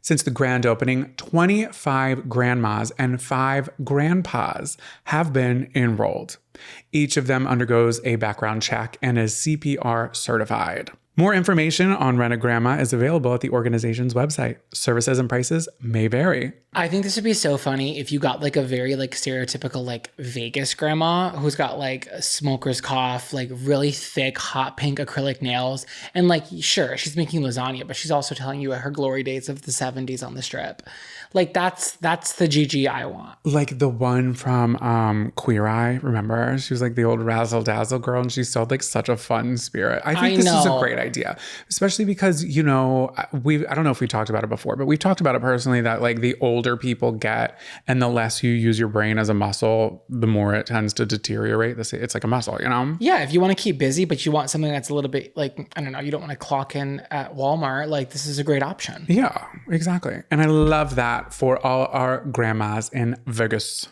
Speaker 1: Since the grand opening, 25 grandmas and 5 grandpas have been enrolled. Each of them undergoes a background check and is CPR certified. More information on Rent a Grandma is available at the organization's website. Services and prices may vary.
Speaker 2: I think this would be so funny if you got like a very like stereotypical like Vegas grandma who's got like a smoker's cough, like really thick hot pink acrylic nails, and like sure she's making lasagna, but she's also telling you her glory days of the 70s on the Strip. Like that's the Gigi I want.
Speaker 1: Like the one from Queer Eye, remember? She was like the old razzle dazzle girl, and she sold like such a fun spirit. I think this is a great idea, especially because, you know, I don't know if we talked about it before, but we've talked about it personally that like the older people get and the less you use your brain as a muscle, the more it tends to deteriorate. It's like a muscle, you know?
Speaker 2: Yeah, if you want to keep busy, but you want something that's a little bit like, I don't know, you don't want to clock in at Walmart, like this is a great option.
Speaker 1: Yeah, exactly. And I love that for all our grandmas in Vegas.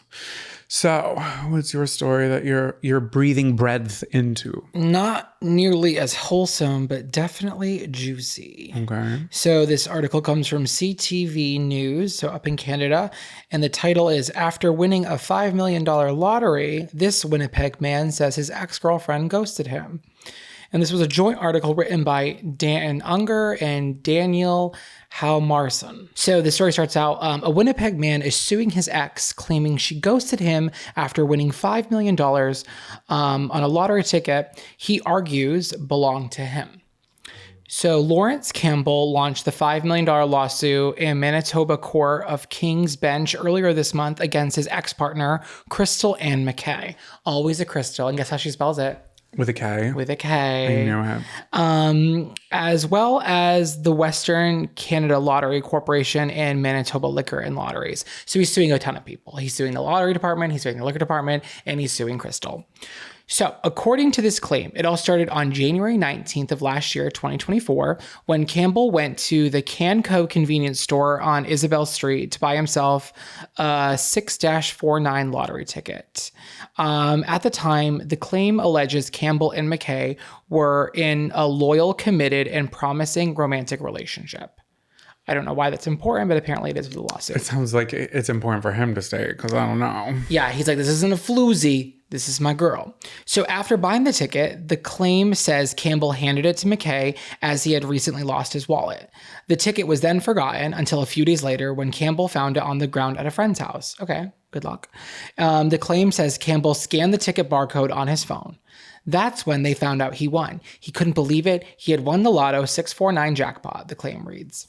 Speaker 1: So, what's your story that you're breathing breath into?
Speaker 2: Not nearly as wholesome, but definitely juicy.
Speaker 1: Okay.
Speaker 2: So this article comes from CTVNews, so up in Canada, and the title is, After winning a $5 million lottery, this Winnipeg man says his ex-girlfriend ghosted him. And this was a joint article written by Danton Unger and Daniel Halmarson. So the story starts out, a Winnipeg man is suing his ex, claiming she ghosted him after winning $5 million on a lottery ticket he argues belonged to him. So Lawrence Campbell launched the $5 million lawsuit in Manitoba Court of King's Bench earlier this month against his ex-partner, Crystal Ann McKay. Always a Crystal, and guess how she spells it?
Speaker 1: With a K.
Speaker 2: With a K.
Speaker 1: I know it.
Speaker 2: As well as the Western Canada Lottery Corporation and Manitoba Liquor and Lotteries. So he's suing a ton of people. He's suing the lottery department, he's suing the liquor department, and he's suing Crystal. So according to this claim, it all started on January 19th of last year, 2024, when Campbell went to the Canco convenience store on Isabel Street to buy himself a 6-49 lottery ticket. At the time, the claim alleges Campbell and McKay were in a loyal, committed, and promising romantic relationship. I don't know why that's important, but apparently it is with the lawsuit.
Speaker 1: It sounds like it's important for him to stay, because I don't know.
Speaker 2: Yeah, he's like, this isn't a floozy. This is my girl. So after buying the ticket, the claim says Campbell handed it to McKay as he had recently lost his wallet. The ticket was then forgotten until a few days later when Campbell found it on the ground at a friend's house. Okay, good luck. The claim says Campbell scanned the ticket barcode on his phone. That's when they found out he won. He couldn't believe it. He had won the Lotto 649 jackpot, the claim reads.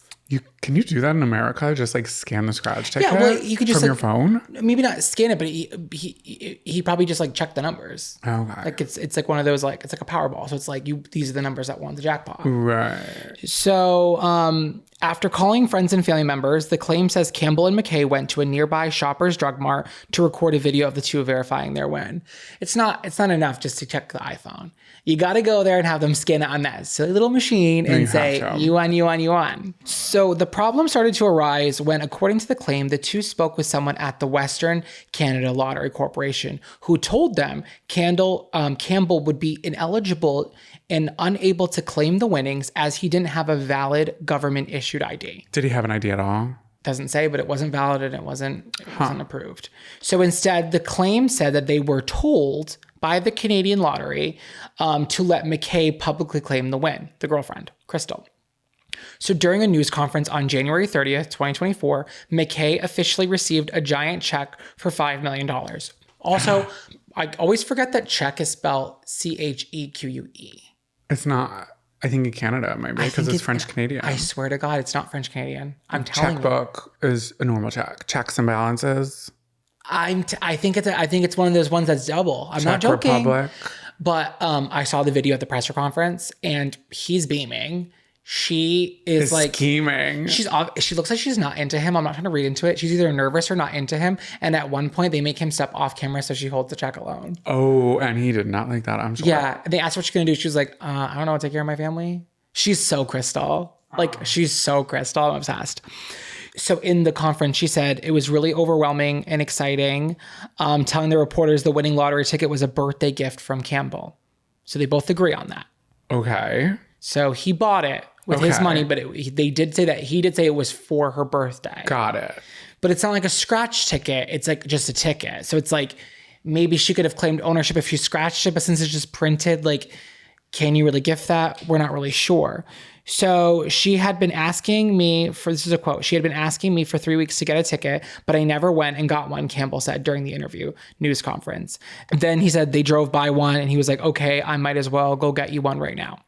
Speaker 1: Can you do that in America? Just like scan the scratch ticket?
Speaker 2: Yeah, well, you could just
Speaker 1: from
Speaker 2: like,
Speaker 1: your phone.
Speaker 2: Maybe not scan it, but he probably just like checked the numbers.
Speaker 1: Okay.
Speaker 2: Like it's like one of those, like it's like a Powerball. So it's like these are the numbers that won the jackpot.
Speaker 1: Right.
Speaker 2: So after calling friends and family members, the claim says Campbell and McKay went to a nearby Shoppers Drug Mart to record a video of the two verifying their win. It's not enough just to check the iPhone. You got to go there and have them scan it on that silly little machine and say, you won, you won, you won. So the problem started to arise when, according to the claim, the two spoke with someone at the Western Canada Lottery Corporation who told them Campbell would be ineligible and unable to claim the winnings as he didn't have a valid government-issued ID.
Speaker 1: Did he have an ID at all?
Speaker 2: Doesn't say, but it wasn't valid and it wasn't approved. So instead, the claim said that they were told by the Canadian Lottery to let McKay publicly claim the win, the girlfriend, Crystal. So during a news conference on January 30th, 2024, McKay officially received a giant check for $5 million. Also, I always forget that check is spelled Cheque.
Speaker 1: It's not. I think in Canada it might be because it's French Canadian.
Speaker 2: I swear to God, it's not French Canadian. I'm telling you.
Speaker 1: Checkbook is a normal check. Checks and balances.
Speaker 2: I think it's one of those ones that's double. I'm not
Speaker 1: Czech
Speaker 2: joking.
Speaker 1: Republic.
Speaker 2: But I saw the video at the press conference and he's beaming. She is like
Speaker 1: scheming.
Speaker 2: She looks like she's not into him. I'm not trying to read into it. She's either nervous or not into him. And at one point they make him step off camera so she holds the check alone.
Speaker 1: Oh, and he did not like that, I'm sure.
Speaker 2: Yeah. They asked what she's gonna do. She was like, I don't know, I'll take care of my family. She's so Crystal. Like she's so Crystal. I'm obsessed. So in the conference, she said it was really overwhelming and exciting, telling the reporters the winning lottery ticket was a birthday gift from Campbell. So they both agree on that.
Speaker 1: Okay.
Speaker 2: So he bought it with his money, but they did say that he did say it was for her birthday.
Speaker 1: Got it.
Speaker 2: But it's not like a scratch ticket. It's like just a ticket. So it's like maybe she could have claimed ownership if she scratched it, but since it's just printed, like, can you really gift that? We're not really sure. So she had been asking me for, this is a quote, she had been asking me for 3 weeks to get a ticket, but I never went and got one, Campbell said during the interview news conference. Then he said they drove by one and he was like, okay, I might as well go get you one right now.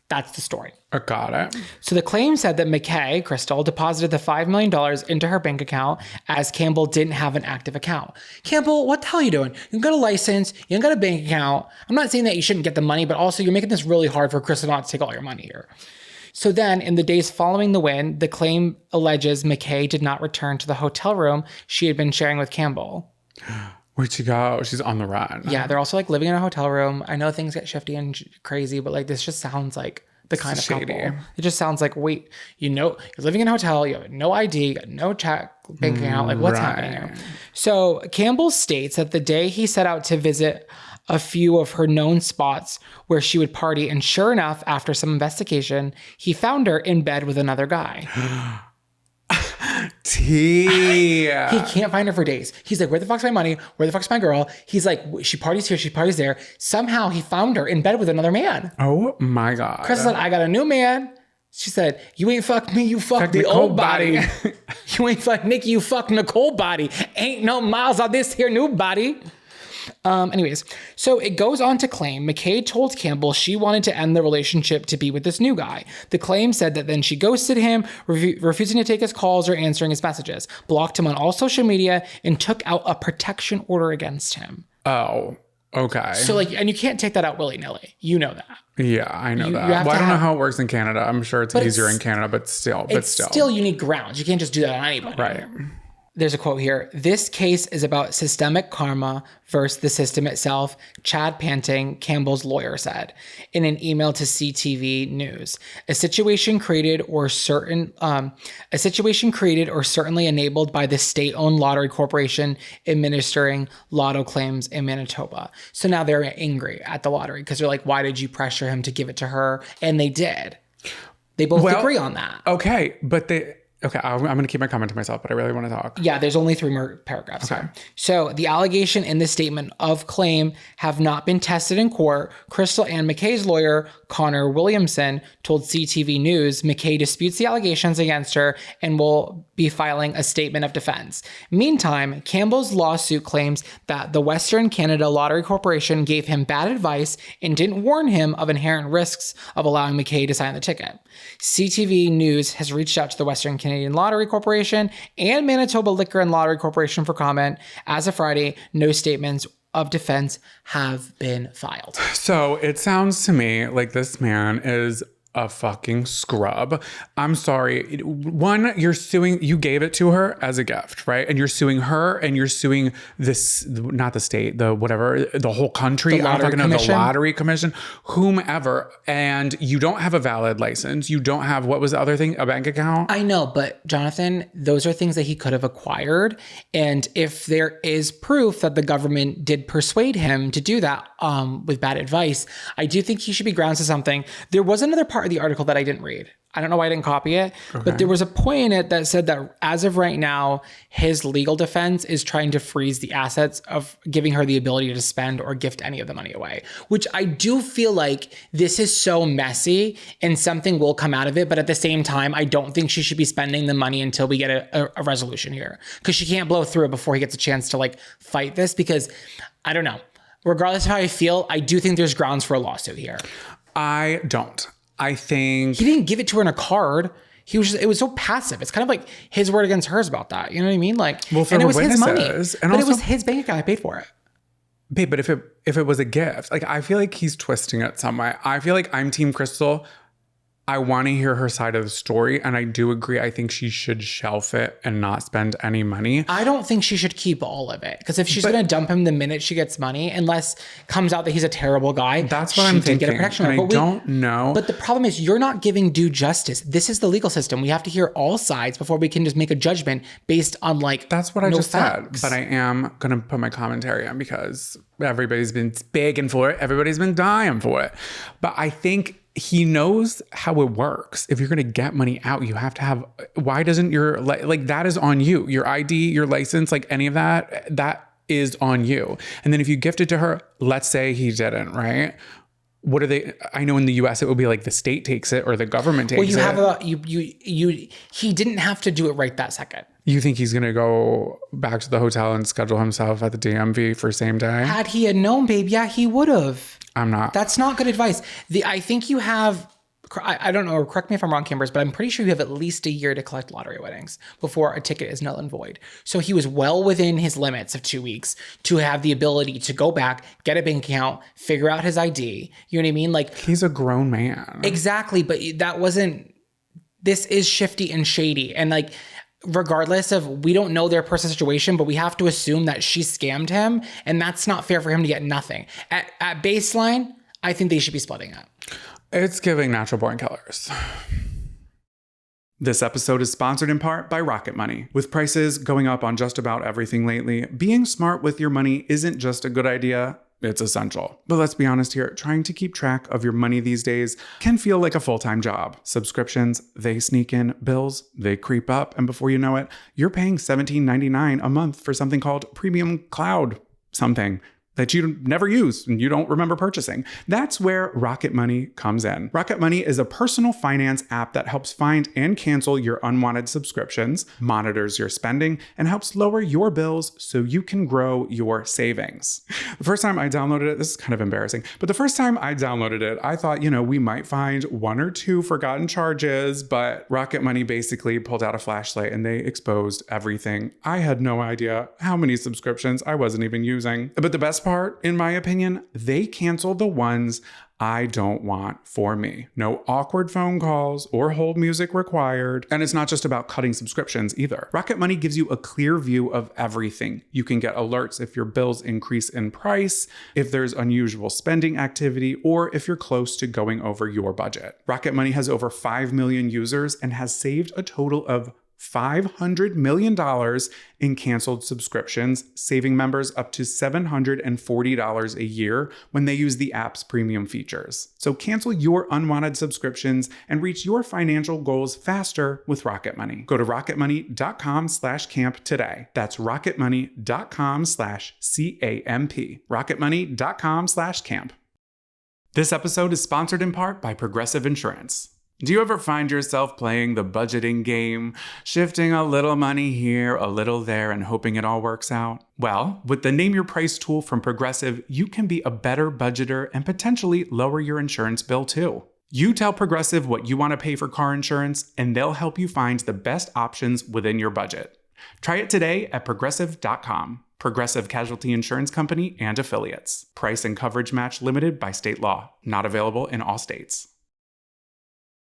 Speaker 2: That's the story.
Speaker 1: I got it.
Speaker 2: So the claim said that McKay, Crystal, deposited the $5 million into her bank account as Campbell didn't have an active account. Campbell, what the hell are you doing? You got a license, you got a bank account. I'm not saying that you shouldn't get the money, but also you're making this really hard for Crystal not to take all your money here. So then, in the days following the win, the claim alleges McKay did not return to the hotel room she had been sharing with Campbell.
Speaker 1: Where'd she go? She's on the run.
Speaker 2: Yeah, they're also like living in a hotel room. I know things get shifty and crazy, but like this just sounds like the kind of
Speaker 1: shady
Speaker 2: couple. It just sounds like, wait, you know, you're living in a hotel, you have no ID, you got no check, bank account, like what's happening here? So Campbell states that the day he set out to visit a few of her known spots where she would party, and sure enough, after some investigation, he found her in bed with another guy.
Speaker 1: He
Speaker 2: can't find her for days. He's like, where the fuck's my money? Where the fuck's my girl? He's like, she parties here, she parties there. Somehow he found her in bed with another man.
Speaker 1: Oh my God.
Speaker 2: Chris said, I got a new man. She said, you ain't fucked me, you fucked the
Speaker 1: Nicole
Speaker 2: old body. You ain't fucked Nikki, you fucked Nicole body. Ain't no miles on this here new body. Anyways, so it goes on to claim McKay told Campbell she wanted to end the relationship to be with this new guy. The claim said that then she ghosted him, refusing to take his calls or answering his messages, blocked him on all social media, and took out a protection order against him.
Speaker 1: Oh, okay.
Speaker 2: So like, and you can't take that out willy-nilly. You know that.
Speaker 1: Yeah, I know that.
Speaker 2: Well,
Speaker 1: I don't know how it works in Canada. I'm sure it's easier in Canada, but still.
Speaker 2: Still, you need grounds. You can't just do that on anybody.
Speaker 1: Right.
Speaker 2: There's a quote here. This case is about systemic karma versus the system itself, Chad Panting, Campbell's lawyer said in an email to CTV News. A situation created or certainly enabled by the state-owned lottery corporation administering lotto claims in Manitoba. So now they're angry at the lottery because they're like, why did you pressure him to give it to her? And they did. They both agree on that.
Speaker 1: Okay, but Okay, I'm going to keep my comment to myself, but I really want to talk.
Speaker 2: Yeah, there's only 3 more paragraphs. Okay. So the allegation in the statement of claim have not been tested in court. Crystal and McKay's lawyer, Connor Williamson, told CTV News McKay disputes the allegations against her and will be filing a statement of defense. Meantime, Campbell's lawsuit claims that the Western Canada Lottery Corporation gave him bad advice and didn't warn him of inherent risks of allowing McKay to sign the ticket. CTV News has reached out to the Western Canadian Lottery Corporation and Manitoba Liquor and Lottery Corporation for comment. As of Friday, no statements of defense have been filed.
Speaker 1: So it sounds to me like this man is a fucking scrub. I'm sorry. One, you gave it to her as a gift, right? And you're suing her and you're suing this, not the state, the whole country. I'm talking about the lottery commission, whomever. And you don't have a valid license. You don't have, what was the other thing? A bank account?
Speaker 2: I know, but Jonathan, those are things that he could have acquired. And if there is proof that the government did persuade him to do that with bad advice, I do think he should be grounds to something. There was another part of the article that I didn't read. I don't know why I didn't copy it, but there was a point in it that said that as of right now, his legal defense is trying to freeze the assets of giving her the ability to spend or gift any of the money away, which I do feel like this is so messy and something will come out of it. But at the same time, I don't think she should be spending the money until we get a resolution here, because she can't blow through it before he gets a chance to like fight this, because I don't know. Regardless of how I feel, I do think there's grounds for a lawsuit here.
Speaker 1: I don't. I think
Speaker 2: he didn't give it to her in a card. It was so passive. It's kind of like his word against hers about that. You know what I mean? Like,
Speaker 1: well,
Speaker 2: and it was his money,
Speaker 1: and
Speaker 2: but
Speaker 1: also,
Speaker 2: it was his bank account. I paid for it.
Speaker 1: Babe, but if it was a gift, like, I feel like he's twisting it some way. I feel like I'm Team Crystal. I want to hear her side of the story. And I do agree. I think she should shelf it and not spend any money.
Speaker 2: I don't think she should keep all of it. Because if she's going to dump him the minute she gets money, unless comes out that he's a terrible guy,
Speaker 1: that's what I'm thinking. Get a protection order. I don't know.
Speaker 2: But the problem is you're not giving due justice. This is the legal system. We have to hear all sides before we can just make a judgment based on like,
Speaker 1: that's what I just said. But I am going to put my commentary on because everybody's been begging for it. Everybody's been dying for it. But I think he knows how it works. If you're going to get money out, you have to have, why doesn't your, like that is on you. Your ID, your license, like any of that is on you. And then if you gift it to her, let's say he didn't, right? what are they? I know in the US it would be like the state takes it or the government takes it.
Speaker 2: Well, he didn't have to do it right that second.
Speaker 1: You think he's going to go back to the hotel and schedule himself at the DMV for same day?
Speaker 2: Had he had known, babe, yeah, he would have.
Speaker 1: I'm not.
Speaker 2: That's not good advice. I think you have, I don't know, correct me if I'm wrong, Campers, but I'm pretty sure you have at least a year to collect lottery winnings before a ticket is null and void. So he was well within his limits of 2 weeks to have the ability to go back, get a bank account, figure out his ID. You know what I mean? Like,
Speaker 1: he's a grown man.
Speaker 2: Exactly. But this is shifty and shady. And like, regardless of, we don't know their personal situation, but we have to assume that she scammed him, and that's not fair for him to get nothing. At baseline, I think they should be splitting it.
Speaker 1: It's giving natural born killers. This episode is sponsored in part by Rocket Money. With prices going up on just about everything lately, being smart with your money isn't just a good idea, it's essential. But let's be honest here, trying to keep track of your money these days can feel like a full-time job. Subscriptions, they sneak in. Bills, they creep up. And before you know it, you're paying $17.99 a month for something called Premium Cloud something that you never use and you don't remember purchasing. That's where Rocket Money comes in. Rocket Money is a personal finance app that helps find and cancel your unwanted subscriptions, monitors your spending, and helps lower your bills so you can grow your savings. The first time I downloaded it, this is kind of embarrassing, but the first time I downloaded it, I thought, we might find 1 or 2 forgotten charges, but Rocket Money basically pulled out a flashlight and they exposed everything. I had no idea how many subscriptions I wasn't even using. But the best part, in my opinion, they canceled the ones I don't want for me. No awkward phone calls or hold music required. And it's not just about cutting subscriptions either. Rocket Money gives you a clear view of everything. You can get alerts if your bills increase in price, if there's unusual spending activity, or if you're close to going over your budget. Rocket Money has over 5 million users and has saved a total of $500 million in canceled subscriptions, saving members up to $740 a year when they use the app's premium features. So cancel your unwanted subscriptions and reach your financial goals faster with Rocket Money. Go to rocketmoney.com/camp today. That's rocketmoney.com/CAMP. rocketmoney.com/camp. This episode is sponsored in part by Progressive Insurance. Do you ever find yourself playing the budgeting game, shifting a little money here, a little there, and hoping it all works out? Well, with the Name Your Price tool from Progressive, you can be a better budgeter and potentially lower your insurance bill too. You tell Progressive what you want to pay for car insurance, and they'll help you find the best options within your budget. Try it today at progressive.com. Progressive Casualty Insurance Company and Affiliates. Price and coverage match limited by state law. Not available in all states.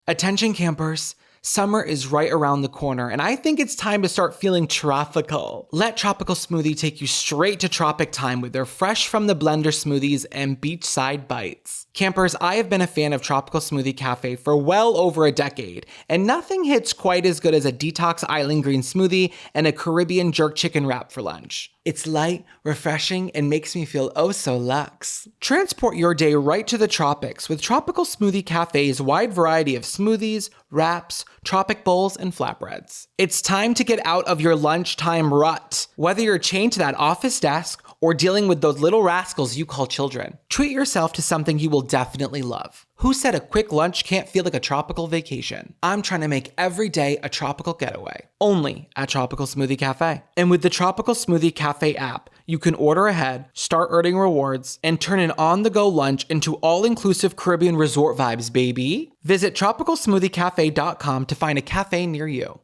Speaker 2: Attention campers, summer is right around the corner, and I think it's time to start feeling tropical. Let Tropical Smoothie take you straight to tropic time with their fresh from the blender smoothies and beachside bites. Campers, I have been a fan of Tropical Smoothie Cafe for well over a decade, and nothing hits quite as good as a detox island green smoothie and a Caribbean jerk chicken wrap for lunch. It's light, refreshing, and makes me feel oh so luxe. Transport your day right to the tropics with Tropical Smoothie Cafe's wide variety of smoothies, wraps, tropic bowls, and flatbreads. It's time to get out of your lunchtime rut. Whether you're chained to that office desk or dealing with those little rascals you call children, treat yourself to something you will definitely love. Who said a quick lunch can't feel like a tropical vacation? I'm trying to make every day a tropical getaway. Only at Tropical Smoothie Cafe. And with the Tropical Smoothie Cafe app, you can order ahead, start earning rewards, and turn an on-the-go lunch into all-inclusive Caribbean resort vibes, baby. Visit tropicalsmoothiecafe.com to find a cafe near you.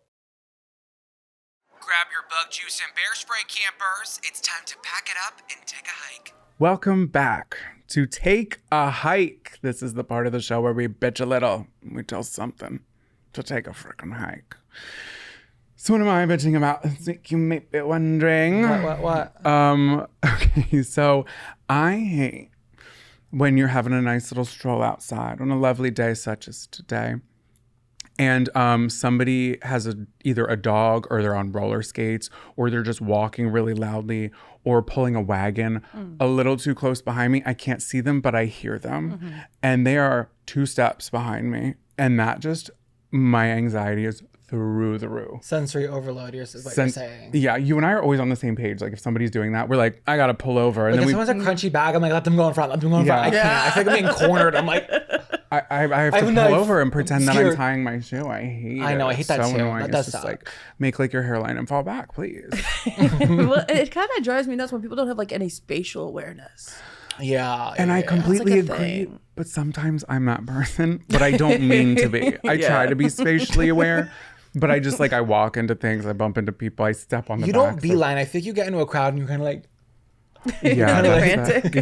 Speaker 4: Grab your bug juice and bear spray, campers. It's time to pack it up and take a hike.
Speaker 1: Welcome back to Take a Hike. This is the part of the show where we bitch a little. We tell something to take a freaking hike. So what am I bitching about? I think you may be wondering.
Speaker 2: What?
Speaker 1: Okay, so I hate when you're having a nice little stroll outside on a lovely day such as today, and somebody has either a dog or they're on roller skates or they're just walking really loudly or pulling a wagon a little too close behind me. I can't see them, but I hear them. And they are 2 steps behind me. And that just, my anxiety is through the roof.
Speaker 2: Sensory overload is what you're saying.
Speaker 1: Yeah, you and I are always on the same page. Like if somebody's doing that, we're like, I gotta pull over. And
Speaker 2: Like
Speaker 1: then
Speaker 2: if someone's a crunchy bag, I'm like, let them go in front. Let them go in front. I can't. I feel like I'm being cornered. I'm like,
Speaker 1: I have to pull over and pretend that I'm tying my shoe. I hate it.
Speaker 2: I know. I hate that
Speaker 1: so
Speaker 2: too.
Speaker 1: annoying.
Speaker 2: That does
Speaker 1: It's just
Speaker 2: suck.
Speaker 1: like make like your hairline and fall back, please.
Speaker 3: Well, it kind of drives me nuts when people don't have like any spatial awareness.
Speaker 2: Yeah.
Speaker 1: And I completely
Speaker 3: That's like a
Speaker 1: agree.
Speaker 3: thing.
Speaker 1: But sometimes I'm that person, but I don't mean to be. I try to be spatially aware, but I just like I walk into things, I bump into people, I step on the
Speaker 2: You
Speaker 1: backs
Speaker 2: don't beeline. I think you get into a crowd and you're kind of like,
Speaker 1: Yeah,
Speaker 3: Frantic.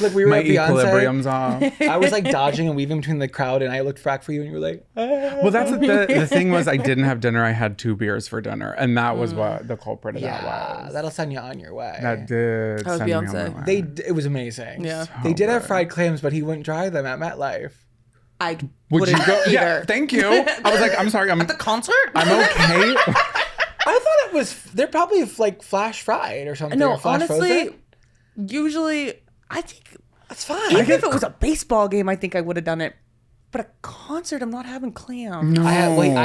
Speaker 2: like we were
Speaker 1: my
Speaker 2: at Beyonce.
Speaker 1: equilibrium's off.
Speaker 2: I was like dodging and weaving between the crowd, and I looked back for you, and you were like,
Speaker 1: Well, that's the thing was I didn't have dinner. I had 2 beers for dinner, and that was what the culprit of that
Speaker 2: yeah,
Speaker 1: was.
Speaker 2: that'll send you on your way.
Speaker 1: That did.
Speaker 3: That was
Speaker 1: send me on
Speaker 3: Beyonce.
Speaker 1: my way.
Speaker 2: It was amazing.
Speaker 3: Yeah.
Speaker 2: They did have fried clams, but he wouldn't try them at MetLife.
Speaker 3: I
Speaker 1: Would you
Speaker 3: wouldn't
Speaker 1: go? Yeah,
Speaker 3: either.
Speaker 1: thank you. I was like, I'm sorry. I'm
Speaker 3: Concert?
Speaker 1: okay.
Speaker 2: I thought it was. They're probably like flash fried or something.
Speaker 3: No,
Speaker 2: or flash
Speaker 3: honestly,
Speaker 2: frozen.
Speaker 3: usually I think
Speaker 2: That's fine.
Speaker 3: even if it was a baseball game, I think I would have done it. But a concert, I'm not having clam.
Speaker 1: No.
Speaker 2: I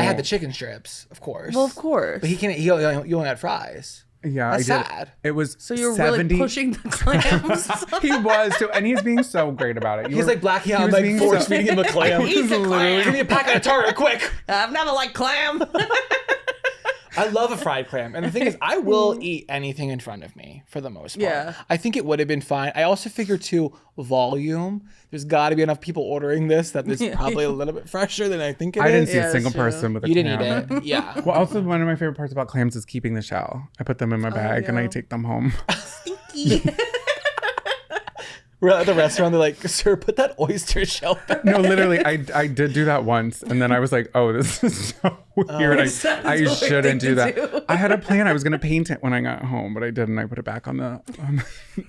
Speaker 2: had the chicken strips, of course.
Speaker 3: Well, of course.
Speaker 2: But he only had fries.
Speaker 1: Yeah,
Speaker 2: That's
Speaker 1: I did.
Speaker 2: sad.
Speaker 1: It was
Speaker 3: So you're
Speaker 1: 70.
Speaker 3: really pushing the clams.
Speaker 1: He was too, and he's being so great about it.
Speaker 2: He's like blacking out, like force feeding him a clam.
Speaker 1: He's literally.
Speaker 2: Give me a packet of tartar, quick.
Speaker 3: I've never liked clam.
Speaker 2: I love a fried clam. And the thing is, I will eat anything in front of me for the most part.
Speaker 3: Yeah.
Speaker 2: I think it would have been fine. I also figure too, volume. There's got to be enough people ordering this that it's probably a little bit fresher than I think it is.
Speaker 1: I didn't see
Speaker 3: Yeah,
Speaker 1: a single
Speaker 3: that's true.
Speaker 1: person with a
Speaker 2: You didn't
Speaker 1: clam.
Speaker 2: eat it. Yeah.
Speaker 1: Well, also one of my favorite parts about clams is keeping the shell. I put them in my bag and I
Speaker 3: yeah.
Speaker 1: take them home.
Speaker 2: We're at the restaurant. They're like, sir, put that oyster shell back.
Speaker 1: No, literally, I did do that once, and then I was like, "Oh, this is so weird.
Speaker 3: It sounds
Speaker 1: I
Speaker 3: a weird
Speaker 1: shouldn't
Speaker 3: thing
Speaker 1: do
Speaker 3: to
Speaker 1: that."
Speaker 3: do.
Speaker 1: I had a plan. I was gonna paint it when I got home, but I didn't. I put it back on the.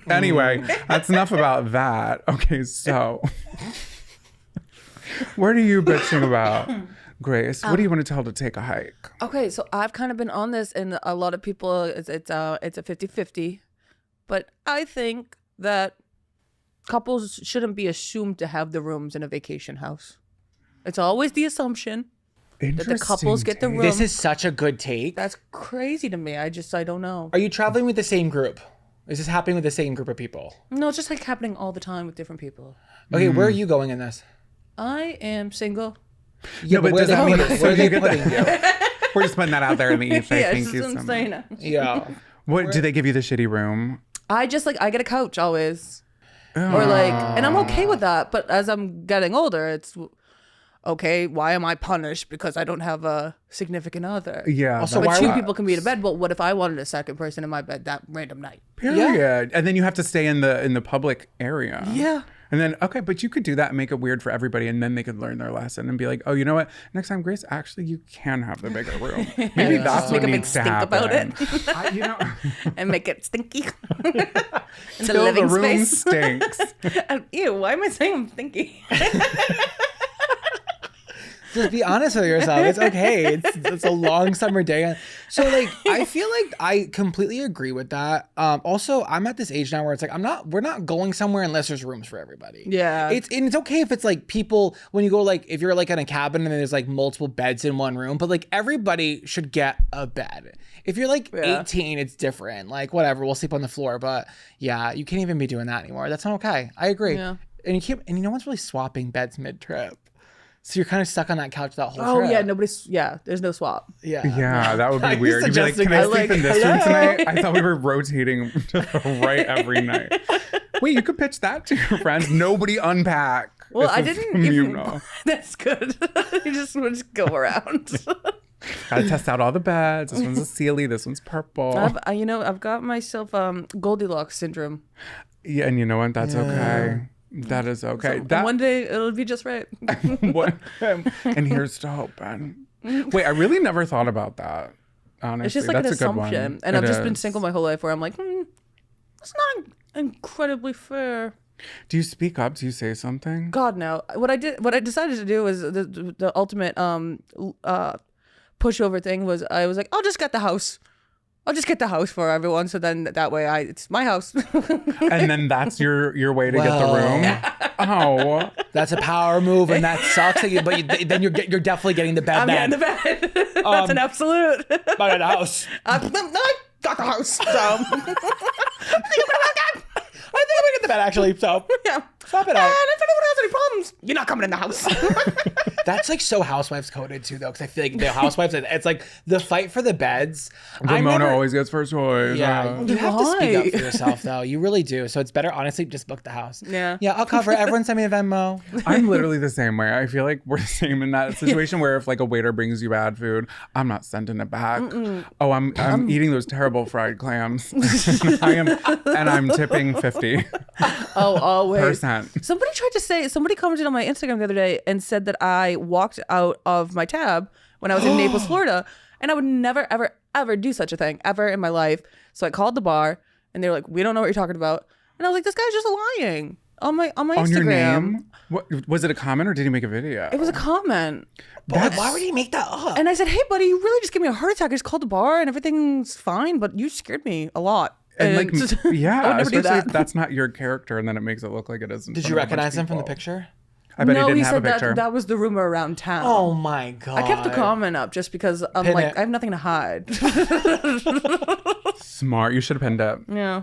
Speaker 1: Anyway, that's enough about that. Okay, so what are you bitching about, Grace? What do you want to tell to take a hike?
Speaker 3: Okay, so I've kind of been on this, and a lot of people, it's a 50-50. But I think that couples shouldn't be assumed to have the rooms in a vacation house. It's always the assumption that the couples get the room.
Speaker 2: This is such a good take.
Speaker 3: That's crazy to me. I don't know.
Speaker 2: Are you traveling with the same group? Is this happening with the same group of people?
Speaker 3: No, it's just like happening all the time with different people.
Speaker 2: Okay, where are you going in this?
Speaker 3: I am single.
Speaker 2: Yeah,
Speaker 1: but
Speaker 2: where
Speaker 1: does that
Speaker 2: they
Speaker 1: mean
Speaker 2: putting-
Speaker 1: so
Speaker 2: where are
Speaker 1: you
Speaker 2: they
Speaker 1: get
Speaker 2: putting you?
Speaker 1: We're just putting that out there in the ether.
Speaker 3: Yeah,
Speaker 1: Thank
Speaker 3: it's
Speaker 1: you
Speaker 3: just
Speaker 1: so much.
Speaker 3: insane.
Speaker 2: Yeah.
Speaker 1: What do they give you the shitty room?
Speaker 3: I just I get a couch always. Or like, and I'm okay with that. But as I'm getting older, it's okay. Why am I punished because I don't have a significant other?
Speaker 1: Yeah.
Speaker 2: Also,
Speaker 1: that's
Speaker 2: why
Speaker 3: But two
Speaker 2: are-
Speaker 3: people can be in a bed. But what if I wanted a second person in my bed that random night?
Speaker 1: Period. And then you have to stay in the public area.
Speaker 3: Yeah.
Speaker 1: And then okay, but you could do that and make it weird for everybody, and then they could learn their lesson and be like, oh, you know what? Next time, Grace, actually, you can have the bigger room. Maybe that's
Speaker 3: Just
Speaker 1: what
Speaker 3: make a big
Speaker 1: needs to
Speaker 3: stink
Speaker 1: happen.
Speaker 3: about it.
Speaker 1: You know,
Speaker 3: And make it stinky in the
Speaker 1: till
Speaker 3: living
Speaker 1: the room
Speaker 3: space.
Speaker 1: stinks.
Speaker 3: Ew, why am I saying I'm stinky?
Speaker 2: Just be honest with yourself. It's okay. It's a long summer day. So like, I feel like I completely agree with that. Also, I'm at this age now where it's like we're not going somewhere unless there's rooms for everybody.
Speaker 3: Yeah.
Speaker 2: It's okay if it's like people when you go like if you're like in a cabin and there's like multiple beds in one room, but like everybody should get a bed. If you're like 18, it's different. Like whatever, we'll sleep on the floor. But yeah, you can't even be doing that anymore. That's not okay. I agree.
Speaker 3: Yeah.
Speaker 2: And no one's really swapping beds mid-trip. So you're kind of stuck on that couch that whole
Speaker 3: Oh
Speaker 2: trip.
Speaker 3: yeah, there's no swap.
Speaker 2: Yeah.
Speaker 1: Yeah, that would be
Speaker 2: I was
Speaker 1: weird. You'd be like,
Speaker 2: suggesting
Speaker 1: can I
Speaker 2: that.
Speaker 1: sleep in this room
Speaker 2: Hello?
Speaker 1: tonight? I thought we were rotating to the right every night. Wait, you could pitch that to your friends. Nobody unpack.
Speaker 3: Well,
Speaker 1: This
Speaker 3: I
Speaker 1: is
Speaker 3: didn't even.
Speaker 1: communal.
Speaker 3: That's good. You just would just go around.
Speaker 1: Gotta test out all the beds. This one's a Sealy. This one's purple.
Speaker 3: I've got myself Goldilocks syndrome.
Speaker 1: Yeah, and you know what? That's okay. That is okay.
Speaker 3: And
Speaker 1: That
Speaker 3: one day it'll be just right.
Speaker 1: what? And here's to hoping. Wait, I really never thought about that. Honestly,
Speaker 3: It's just like
Speaker 1: that's
Speaker 3: an
Speaker 1: a good one.
Speaker 3: assumption, and I've
Speaker 1: It
Speaker 3: just been
Speaker 1: is.
Speaker 3: single my whole life, where I'm like, it's not incredibly fair.
Speaker 1: Do you speak up? Do you say something?
Speaker 3: God no. What I decided to do was the ultimate pushover thing was I was like, I'll just get the house. I'll just get the house for everyone. So then that way it's my house.
Speaker 1: And then that's your way to get the room. Oh,
Speaker 2: That's a power move, and that sucks. But then you're definitely getting the bed.
Speaker 3: I'm getting the bed. That's an absolute.
Speaker 2: I got the house.
Speaker 3: I got the house. So.
Speaker 2: I think I'm gonna get the bed actually. So
Speaker 3: Yeah.
Speaker 2: swap it out.
Speaker 3: And if anyone has any problems, you're not coming in the house.
Speaker 2: That's like so Housewives coded too, though, because I feel like the Housewives, it's like the fight for the beds.
Speaker 1: Ramona always gets first choice.
Speaker 2: Yeah, you have to speak up
Speaker 3: Why?
Speaker 2: for yourself, though. You really do. So it's better, honestly, just book the house.
Speaker 3: Yeah.
Speaker 2: Yeah, I'll cover it. Everyone send me a Venmo.
Speaker 1: I'm literally the same way. I feel like we're the same in that situation where if like a waiter brings you bad food, I'm not sending it back. Oh, I'm eating those terrible fried clams. I'm tipping 50%.
Speaker 3: Oh, always. Somebody commented on my Instagram the other day and said that I walked out of my tab when I was in Naples, Florida, and I would never, ever, ever do such a thing ever in my life. So I called the bar and they were like, "We don't know what you're talking about." And I was like, "This guy's just lying on my Instagram."
Speaker 1: On your name? What was it, a comment or did he make a video?
Speaker 3: It was a comment.
Speaker 2: But why would he make that up?
Speaker 3: And I said, "Hey, buddy, you really just gave me a heart attack. I just called the bar and everything's fine, but you scared me a lot."
Speaker 1: And like, yeah,
Speaker 3: I would never do
Speaker 1: especially
Speaker 3: that.
Speaker 1: if that's not your character, and then it makes it look like it isn't.
Speaker 2: Did you recognize him from the picture?
Speaker 1: I bet
Speaker 3: No,
Speaker 1: he
Speaker 3: he
Speaker 1: didn't have a
Speaker 3: said
Speaker 1: picture.
Speaker 3: that was the rumor around town.
Speaker 2: Oh my God.
Speaker 3: I kept the comment up just because I'm
Speaker 2: Pin
Speaker 3: like,
Speaker 2: it.
Speaker 3: I have nothing to hide.
Speaker 1: Smart. You should have pinned it.
Speaker 3: Yeah.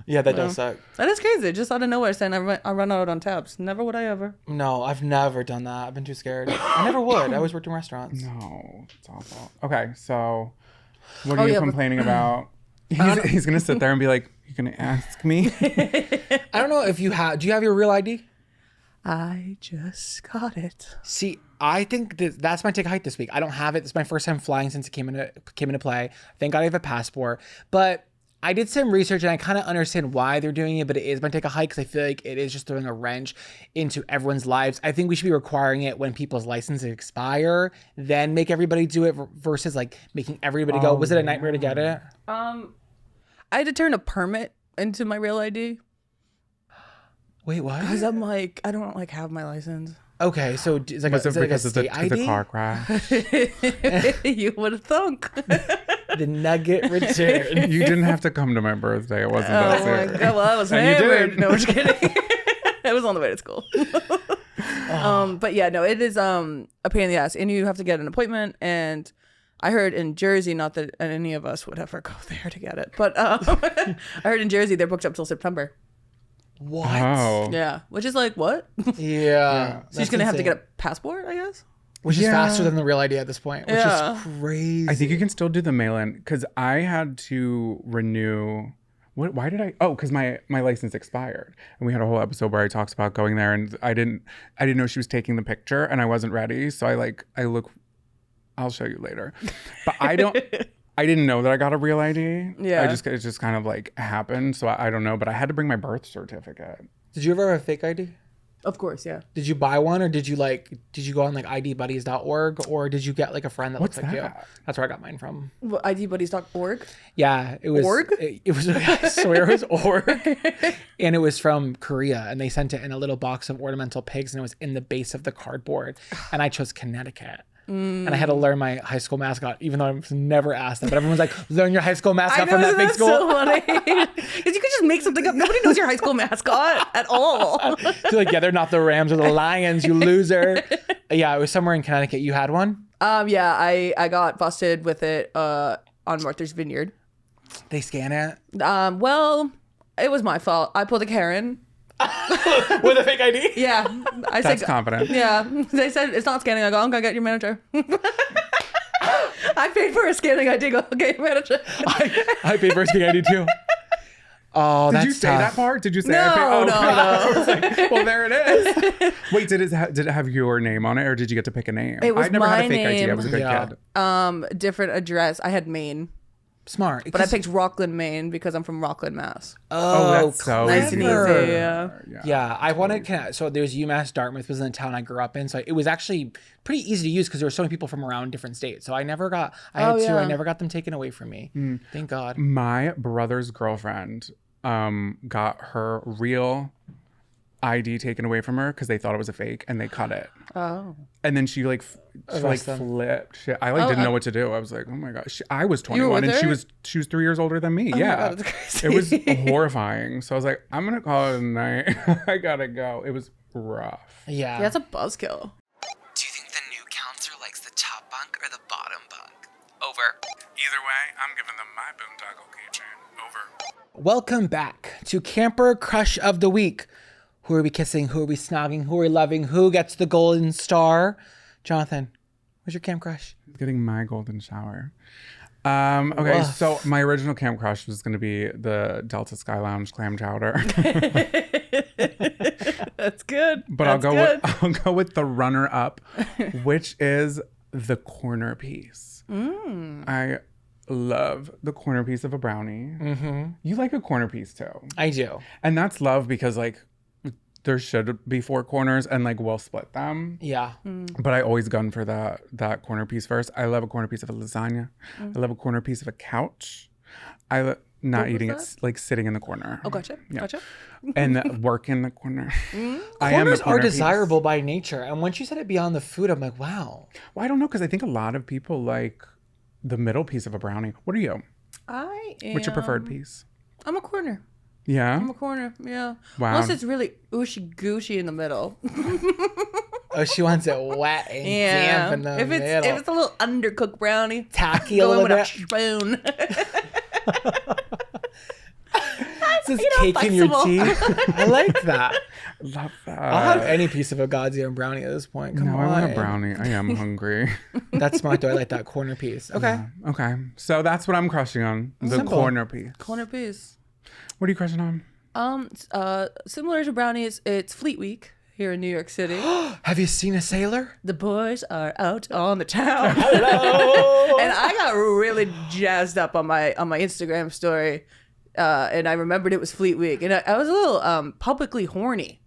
Speaker 2: Yeah, that does suck.
Speaker 3: That is crazy. Just out of nowhere saying I run out on tabs. Never would I ever.
Speaker 2: No, I've never done that. I've been too scared. I never would. I always worked in restaurants.
Speaker 1: No, it's awful. Okay, so what are
Speaker 3: Oh,
Speaker 1: you
Speaker 3: yeah,
Speaker 1: complaining about? He's gonna sit there and be like, "You're gonna ask me?"
Speaker 2: I don't know if you have. Do you have your real ID?
Speaker 3: I just got it.
Speaker 2: See, I think that's my take hike this week. I don't have it. This is my first time flying since it came into play. Thank God I have a passport. But I did some research and I kind of understand why they're doing it, but it is my take a hike because I feel like it is just throwing a wrench into everyone's lives. I think we should be requiring it when people's licenses expire, then make everybody do it versus like making everybody go. Was it a nightmare to get it?
Speaker 3: I had to turn a permit into my real ID
Speaker 2: Wait, what?
Speaker 3: because I'm like, I don't like have my license.
Speaker 2: Okay, so it's like
Speaker 1: Was it because
Speaker 2: a
Speaker 1: of the
Speaker 2: state ID?
Speaker 1: car crash?
Speaker 3: You would have thunk.
Speaker 2: The nugget return.
Speaker 1: You didn't have to come to my birthday. It wasn't that
Speaker 3: Oh my
Speaker 1: serious.
Speaker 3: God. Well, I was
Speaker 1: And you
Speaker 3: hammered.
Speaker 1: did.
Speaker 3: No, I'm just kidding. I was on the way to school. But yeah, no, it is a pain in the ass. And you have to get an appointment. And I heard in Jersey, not that any of us would ever go there to get it, but I heard in Jersey they're booked up till September.
Speaker 2: What?
Speaker 1: Oh.
Speaker 3: Yeah. Which is like, what? So
Speaker 2: Yeah.
Speaker 3: she's going to have to get a passport, I guess?
Speaker 2: Which is
Speaker 1: Yeah.
Speaker 2: faster than the real ID at this point, which
Speaker 3: Yeah.
Speaker 2: is crazy.
Speaker 1: I think you can still do the mail-in because I had to renew. Why did I? Oh, because my license expired, and we had a whole episode where I talked about going there, and I didn't know she was taking the picture, and I wasn't ready, so I look. I'll show you later, but I didn't know that I got a real ID.
Speaker 3: Yeah.
Speaker 1: it just kind of like happened, so I don't know, but I had to bring my birth certificate.
Speaker 2: Did you ever have a fake ID?
Speaker 3: Of course, yeah.
Speaker 2: Did you buy one, or did you go on like idbuddies.org, or did you get like a friend that
Speaker 1: What's
Speaker 2: looks like you?
Speaker 1: that?
Speaker 2: That's where I got mine from.
Speaker 3: What, IDbuddies.org?
Speaker 2: Yeah, it was
Speaker 3: Org?
Speaker 2: It was I swear it was org, and it was from Korea, and they sent it in a little box of ornamental pigs, and it was in the base of the cardboard, and I chose Connecticut. And I had to learn my high school mascot, even though I was never asked that. But everyone's like, learn your high school mascot from that fake school.
Speaker 3: so funny. Because you could just make something up. Nobody knows your high school mascot at all.
Speaker 2: So like, yeah, they're not the Rams or the Lions, you loser. Yeah, it was somewhere in Connecticut. You had one?
Speaker 3: Yeah, I got busted with it on Martha's Vineyard.
Speaker 2: They scan it?
Speaker 3: Well, it was my fault. I pulled a Karen.
Speaker 2: With a fake ID?
Speaker 3: Yeah. I
Speaker 1: That's
Speaker 3: said,
Speaker 1: confident.
Speaker 3: yeah. They said, it's not scanning. I go, I'm going to get your manager. I paid for a scanning ID. Go, get your manager.
Speaker 2: I paid for a scanning ID too. Oh,
Speaker 1: Did
Speaker 2: that's
Speaker 1: you say
Speaker 2: tough.
Speaker 1: that part? Did you say?
Speaker 3: No,
Speaker 1: I paid?
Speaker 3: no.
Speaker 1: I was like, well, there it is. Wait, did it have your name on it, or did you get to pick a name?
Speaker 3: It was
Speaker 1: I never had
Speaker 3: my
Speaker 1: a fake ID. I
Speaker 3: name.
Speaker 1: was a good
Speaker 2: Yeah.
Speaker 1: kid.
Speaker 3: Different address. I had Maine.
Speaker 2: Smart.
Speaker 3: But I picked Rockland, Maine because I'm from Rockland, Mass.
Speaker 1: Oh, that's so
Speaker 3: Nice and easy.
Speaker 2: clever.
Speaker 3: Yeah.
Speaker 2: Yeah, I wanted to. So there's UMass Dartmouth was in the town I grew up in, so it was actually pretty easy to use because there were so many people from around different states. So I never got. I never got them taken away from me. Thank God.
Speaker 1: My brother's girlfriend got her real ID taken away from her because they thought it was a fake and they cut it.
Speaker 3: Oh.
Speaker 1: And then she like
Speaker 2: Arrest them.
Speaker 1: flipped shit. I like didn't know what to do. I was like, oh my god. I was
Speaker 3: You were
Speaker 1: 21
Speaker 3: with
Speaker 1: and
Speaker 3: her?
Speaker 1: she was 3 years older than me.
Speaker 3: Oh
Speaker 1: yeah.
Speaker 3: my God, that's
Speaker 1: It was
Speaker 3: crazy.
Speaker 1: horrifying. So I was like, I'm gonna call it a night. I gotta go. It was rough.
Speaker 2: Yeah.
Speaker 3: Yeah, that's a buzzkill.
Speaker 4: Do you think the new counselor likes the top bunk or the bottom bunk? Over.
Speaker 1: Either way, I'm giving them my boondoggle keychain. Over.
Speaker 2: Welcome back to Camper Crush of the Week. Who are we kissing? Who are we snogging? Who are we loving? Who gets the golden star? Jonathan, what's your camp crush?
Speaker 1: Getting my golden shower. Okay,
Speaker 2: Woof.
Speaker 1: so my original camp crush was going to be the Delta Sky Lounge clam chowder,
Speaker 3: That's good.
Speaker 1: but
Speaker 3: That's
Speaker 1: I'll go with the runner up, which is the corner piece. I love the corner piece of a brownie. You like a corner piece too,
Speaker 2: I do.
Speaker 1: and that's love because like there should be 4 corners and like we'll split them.
Speaker 2: Yeah.
Speaker 1: But I always gun for that corner piece first. I love a corner piece of a lasagna. I love a corner piece of a couch. Not
Speaker 3: was
Speaker 1: eating
Speaker 3: that?
Speaker 1: it, like sitting in the corner.
Speaker 3: Oh, gotcha.
Speaker 1: Yeah.
Speaker 3: Gotcha.
Speaker 1: And work in the corner. I am the
Speaker 2: Corners
Speaker 1: corner
Speaker 2: are
Speaker 1: piece.
Speaker 2: desirable by nature. And once you said it beyond the food, I'm like, wow.
Speaker 1: Well, I don't know because I think a lot of people like the middle piece of a brownie. What are you?
Speaker 3: I am.
Speaker 1: What's your preferred piece?
Speaker 3: I'm a corner.
Speaker 1: Yeah.
Speaker 3: I'm a corner. Yeah.
Speaker 1: Wow.
Speaker 3: Unless it's really ooshy gooshy in the middle.
Speaker 2: Oh, she wants it wet and damp in the
Speaker 3: If
Speaker 2: middle.
Speaker 3: it's a little undercooked brownie,
Speaker 2: Tacky a
Speaker 3: go in
Speaker 2: little
Speaker 3: with a
Speaker 2: bit.
Speaker 3: spoon.
Speaker 2: This is
Speaker 3: You know,
Speaker 2: cake in your
Speaker 3: flexible.
Speaker 2: teeth. I like that.
Speaker 1: Love that.
Speaker 2: I'll have any piece of a goddamn brownie at this point. Come
Speaker 1: No,
Speaker 2: on.
Speaker 1: I want a brownie. I am hungry.
Speaker 2: That's smart though. I like that corner piece. Okay.
Speaker 1: Okay. So that's what I'm crushing on. The
Speaker 2: Simple.
Speaker 1: corner piece.
Speaker 3: Corner piece.
Speaker 1: What are you crushing on?
Speaker 3: Similar to brownies, it's Fleet Week here in New York City.
Speaker 2: Have you seen a sailor?
Speaker 3: The boys are out on the town.
Speaker 2: Hello.
Speaker 3: And I got really jazzed up on my Instagram story, and I remembered it was Fleet Week, and I was a little publicly horny.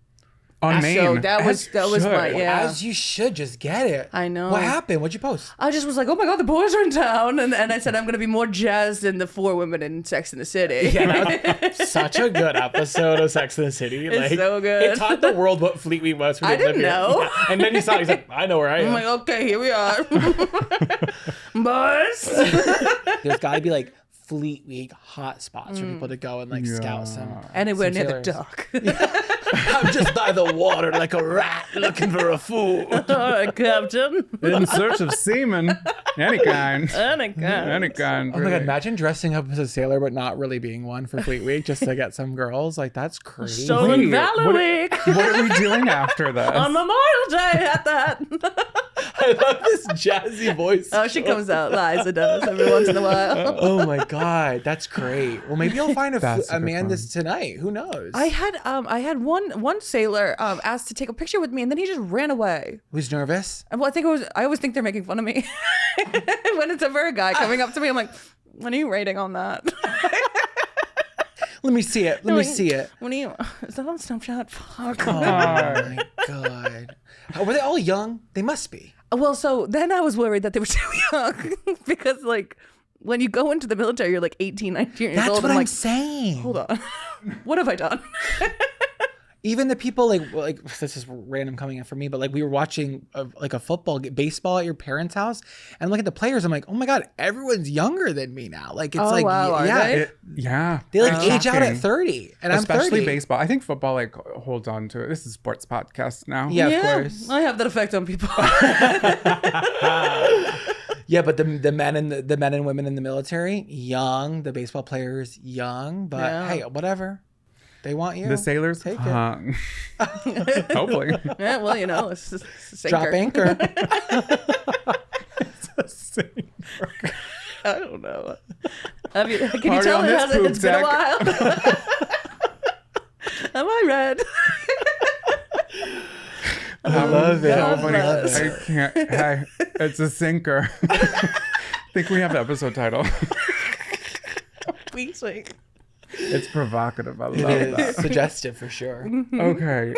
Speaker 1: On Maine.
Speaker 3: So that was my
Speaker 1: should.
Speaker 3: yeah.
Speaker 2: As you should just get it.
Speaker 3: I know.
Speaker 2: What happened? What'd you post?
Speaker 3: I just was like, oh my god, the boys are in town, and I said I'm gonna be more jazzed than the 4 women in Sex in the City.
Speaker 2: Yeah, that's such a good episode of Sex and the City.
Speaker 3: It's so good.
Speaker 2: It taught the world what Fleet Week was. For
Speaker 3: I didn't
Speaker 2: Olympians.
Speaker 3: know.
Speaker 2: Yeah. And then you saw it. He's like, I know where I am.
Speaker 3: I'm like, okay, here we are, boys.
Speaker 2: There's got to be like Fleet Week hot spots for people to go and like scout some.
Speaker 3: Anywhere near the
Speaker 2: sailors.
Speaker 3: dock.
Speaker 2: I'm just by the water like a rat looking for a fool.
Speaker 3: All right, Captain.
Speaker 1: In search of semen. Any kind.
Speaker 3: Any kind.
Speaker 1: Any kind.
Speaker 2: Oh my
Speaker 1: really.
Speaker 2: god, imagine dressing up as a sailor but not really being one for Fleet Week just to get some girls. Like, that's crazy.
Speaker 3: Stolen Valor Week.
Speaker 1: What are we doing after this?
Speaker 3: On Memorial Day at that.
Speaker 2: I love this jazzy voice.
Speaker 3: Oh, she comes out. Liza does every once in a while.
Speaker 2: Oh my god, that's great. Well, maybe you'll find
Speaker 1: That's
Speaker 2: a
Speaker 1: super
Speaker 2: man
Speaker 1: fun.
Speaker 2: this tonight. Who knows?
Speaker 3: I had one sailor asked to take a picture with me, and then he just ran away.
Speaker 2: Who's nervous?
Speaker 3: And well, I always think they're making fun of me when it's ever a guy coming up to me. I'm like, when are you rating on that?
Speaker 2: Let me see it. Let me see it.
Speaker 3: When are you? Is that on Snapchat? Fuck.
Speaker 2: Oh my god. Were they all young? They must be.
Speaker 3: Well, so then I was worried that they were too young because like when you go into the military, you're like 18, 19 years
Speaker 2: That's
Speaker 3: old.
Speaker 2: what
Speaker 3: and
Speaker 2: I'm
Speaker 3: like,
Speaker 2: saying.
Speaker 3: hold on, what have I done?
Speaker 2: Even the people like this is random coming in for me, but like we were watching a football baseball at your parents' house, and look at the players. I'm like, oh my god, everyone's younger than me now. Like it's
Speaker 3: Oh,
Speaker 2: like
Speaker 3: wow, are
Speaker 2: yeah,
Speaker 3: they?
Speaker 1: Yeah.
Speaker 2: they like
Speaker 1: It's
Speaker 2: age out at
Speaker 1: shocking.
Speaker 2: 30, and I'm
Speaker 1: Especially
Speaker 2: 30.
Speaker 1: baseball. I think football like holds on to it. This is a sports podcast now.
Speaker 2: Yeah, of course.
Speaker 3: I have that effect on people.
Speaker 2: Yeah, but the men and the men and women in the military, young. The baseball players, young. But
Speaker 3: Yeah.
Speaker 2: hey, whatever. They want you.
Speaker 1: The sailors
Speaker 2: Take it.
Speaker 1: hung. Hopefully.
Speaker 3: Yeah, well, you know, it's just a sinker.
Speaker 2: Drop anchor.
Speaker 3: I don't know. Can you
Speaker 1: Party
Speaker 3: tell
Speaker 1: on
Speaker 3: it
Speaker 1: this
Speaker 3: hasn't?
Speaker 1: poop
Speaker 3: It's been a
Speaker 1: deck.
Speaker 3: while. Am I red?
Speaker 2: I love it.
Speaker 1: So funny.
Speaker 3: bless.
Speaker 1: I can't. Hey, it's a sinker. I think we have the episode title.
Speaker 3: Please wait.
Speaker 1: It's provocative. I love
Speaker 2: It
Speaker 1: that.
Speaker 2: is suggestive for sure.
Speaker 1: Okay.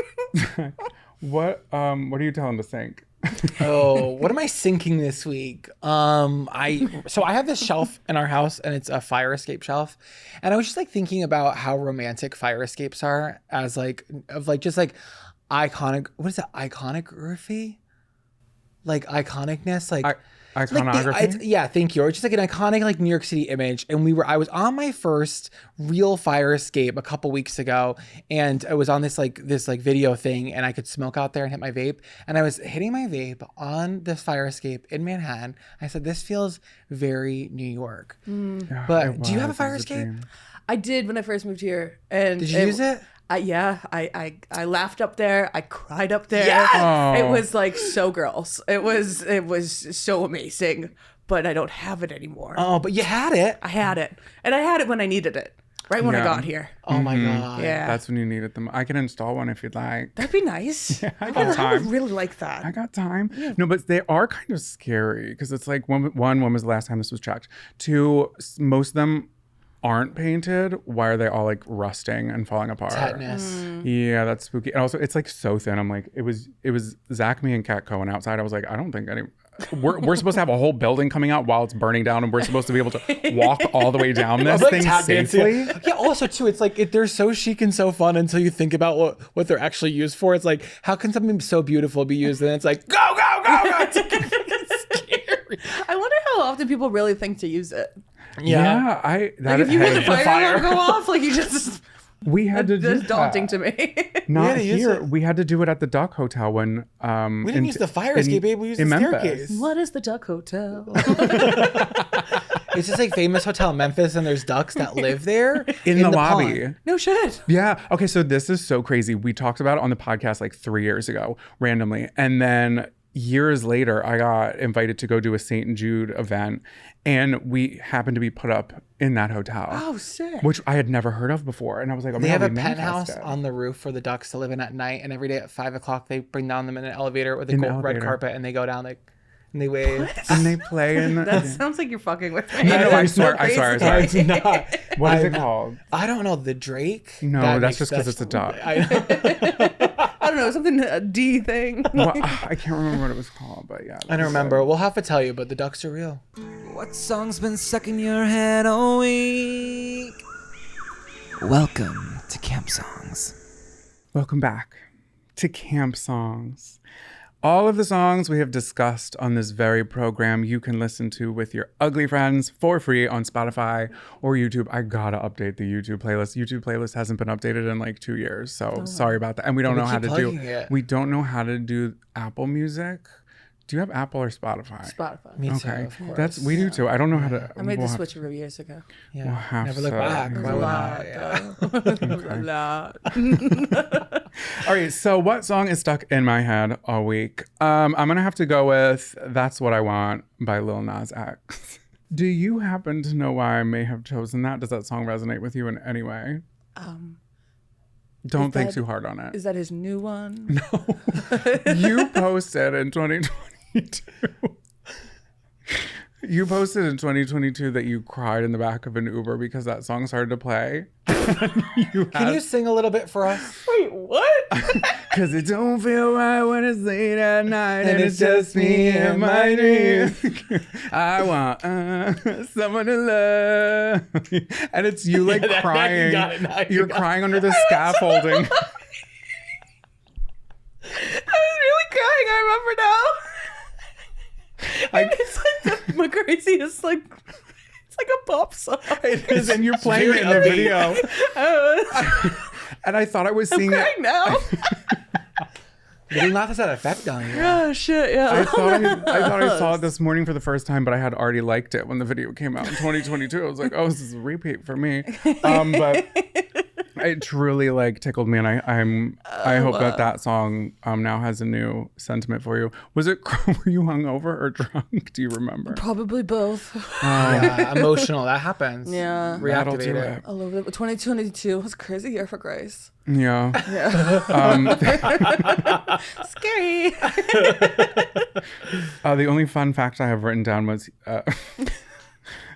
Speaker 1: What are you telling the sink?
Speaker 2: Oh, what am I sinking this week? I have this shelf in our house, and it's a fire escape shelf, and I was just like thinking about how romantic fire escapes are as just iconic. What is it? Iconography? Like iconicness,
Speaker 1: Iconography?
Speaker 2: yeah, thank you. Or just like an iconic like New York City image. And I was on my first real fire escape a couple weeks ago, and I was on this video thing, and I could smoke out there and hit my vape. And I was hitting my vape on this fire escape in Manhattan. I said, this feels very New York.
Speaker 1: Yeah,
Speaker 2: But do you have a fire escape?
Speaker 3: I did when I first moved here. And
Speaker 2: Did you use it?
Speaker 3: I laughed up there. I cried up there.
Speaker 2: Yes!
Speaker 1: Oh.
Speaker 3: It was like so girls. It was so amazing. But I don't have it anymore.
Speaker 2: Oh, but you had it.
Speaker 3: I had it, and I had it when I needed it, right when I
Speaker 1: Yeah.
Speaker 3: got here.
Speaker 2: Oh my God.
Speaker 3: Yeah,
Speaker 1: That's when you need it the most. I can install one if you'd like.
Speaker 3: that'd be nice.
Speaker 1: I
Speaker 3: I
Speaker 1: got
Speaker 3: would
Speaker 1: time.
Speaker 3: really like that.
Speaker 1: I got time. No, but they are kind of scary because it's like one, when was the last time this was checked? Two, most of them aren't painted. Why are they all like rusting and falling apart?
Speaker 2: Tetanus.
Speaker 1: Yeah, that's spooky. And also, it's like so thin. I'm like, it was Zach, me, and Kat Cohen outside. I was like, I don't think any. We're supposed to have a whole building coming out while it's burning down, and we're supposed to be able to walk all the way down this thing safely.
Speaker 2: Yeah, also too, it's like they're so chic and so fun until you think about what they're actually used for. It's like, how can something so beautiful be used? And it's like, go. It's scary.
Speaker 3: I wonder how often people really think to use it.
Speaker 1: Yeah,
Speaker 3: Like if you hear the
Speaker 1: hey,
Speaker 3: fire alarm go off, like you just
Speaker 1: we had to do
Speaker 3: that's daunting
Speaker 1: that.
Speaker 3: to me.
Speaker 1: Not
Speaker 2: to use
Speaker 1: here.
Speaker 2: it.
Speaker 1: We had to do it at the Duck Hotel when
Speaker 2: We didn't use the fire escape, babe. We used the staircase.
Speaker 3: What is the Duck Hotel?
Speaker 2: It's just like famous hotel in Memphis, and there's ducks that live there
Speaker 1: in the lobby.
Speaker 2: pond.
Speaker 3: No shit.
Speaker 1: Yeah. Okay. So this is so crazy. We talked about it on the podcast like 3 years ago, randomly. And then years later, I got invited to go do a St. Jude event. And we happened to be put up in that hotel.
Speaker 3: Oh, sick.
Speaker 1: Which I had never heard of before. And I was like, oh
Speaker 2: They
Speaker 1: my
Speaker 2: have
Speaker 1: God,
Speaker 2: a
Speaker 1: we
Speaker 2: penthouse
Speaker 1: manifested.
Speaker 2: on the roof for the ducks to live in at night, and every day at 5 o'clock they bring down them in an elevator with a
Speaker 1: In the
Speaker 2: gold red
Speaker 1: elevator.
Speaker 2: carpet, and they go down and they wave.
Speaker 1: And they play in the.
Speaker 3: That sounds like you're fucking with me.
Speaker 1: No, I
Speaker 3: It's so
Speaker 1: swear, I swear, I swear.
Speaker 3: crazy.
Speaker 2: It's not.
Speaker 1: What is
Speaker 2: I'm
Speaker 1: it called?
Speaker 2: I don't know. The Drake?
Speaker 1: No,
Speaker 2: That
Speaker 1: that's
Speaker 2: makes-
Speaker 1: just because it's a duck.
Speaker 3: I don't know, something a D thing.
Speaker 1: Well, I can't remember what it was called, but yeah.
Speaker 2: I don't remember. We'll have to tell you, but the ducks are real.
Speaker 5: What song's been stuck in your head all week? Welcome to Camp Songs.
Speaker 1: Welcome back to Camp Songs. All of the songs we have discussed on this very program you can listen to with your ugly friends for free on Spotify or YouTube. I gotta update the YouTube playlist. YouTube playlist hasn't been updated in like 2 years, so sorry about that. And we don't
Speaker 2: We
Speaker 1: know how to
Speaker 2: keep
Speaker 1: do.
Speaker 2: plugging it.
Speaker 1: We don't know how to do Apple Music. Do you have Apple or Spotify?
Speaker 3: Spotify.
Speaker 2: Me too,
Speaker 1: Okay,
Speaker 2: of course.
Speaker 1: that's we do too. I don't know how to.
Speaker 3: I made the
Speaker 1: we'll have-
Speaker 3: switch over years ago.
Speaker 2: Yeah.
Speaker 1: We'll have
Speaker 2: Never look
Speaker 1: to-
Speaker 2: back.
Speaker 1: It was
Speaker 2: Why
Speaker 1: a
Speaker 2: would
Speaker 3: lot.
Speaker 2: I? Yeah.
Speaker 3: A lot.
Speaker 1: All right, so what song is stuck in my head all week? I'm gonna have to go with "That's What I Want" by Lil Nas X. Do you happen to know why I may have chosen that? Does that song resonate with you in any way? Don't think
Speaker 3: that-
Speaker 1: too hard on it.
Speaker 3: Is that his new one?
Speaker 1: You posted in 2022. You posted in 2022 that you cried in the back of an Uber because that song started to play.
Speaker 2: Can you sing a little bit for us?
Speaker 3: Wait, what?
Speaker 1: Cause it don't feel right when it's late at night and it's just me and my dreams. I want someone to love me. And it's you like
Speaker 2: now you
Speaker 1: crying.
Speaker 2: got it, now you
Speaker 1: You're
Speaker 2: got
Speaker 1: crying under the scaffolding.
Speaker 3: I was really crying. I remember now. And it's like the craziest, like it's like a pop song.
Speaker 1: It is, and you're playing it in the video. And I thought I was
Speaker 3: I'm
Speaker 1: seeing it.
Speaker 3: crying now.
Speaker 2: Lil Nas has that effect on you.
Speaker 3: Oh shit! Yeah.
Speaker 1: I thought I saw it this morning for the first time, but I had already liked it when the video came out in 2022. I was like, oh, this is a repeat for me. But it truly like tickled me, and I hope that song now has a new sentiment for you. Was it? Were you hungover or drunk? Do you remember?
Speaker 3: Probably both.
Speaker 2: Yeah, emotional. That happens.
Speaker 3: Yeah.
Speaker 1: That'll do
Speaker 2: Reactivate
Speaker 1: it.
Speaker 2: it.
Speaker 3: All over the 2022 was a crazy year for Grace.
Speaker 1: Yeah.
Speaker 3: Scary.
Speaker 1: The only fun fact I have written down was it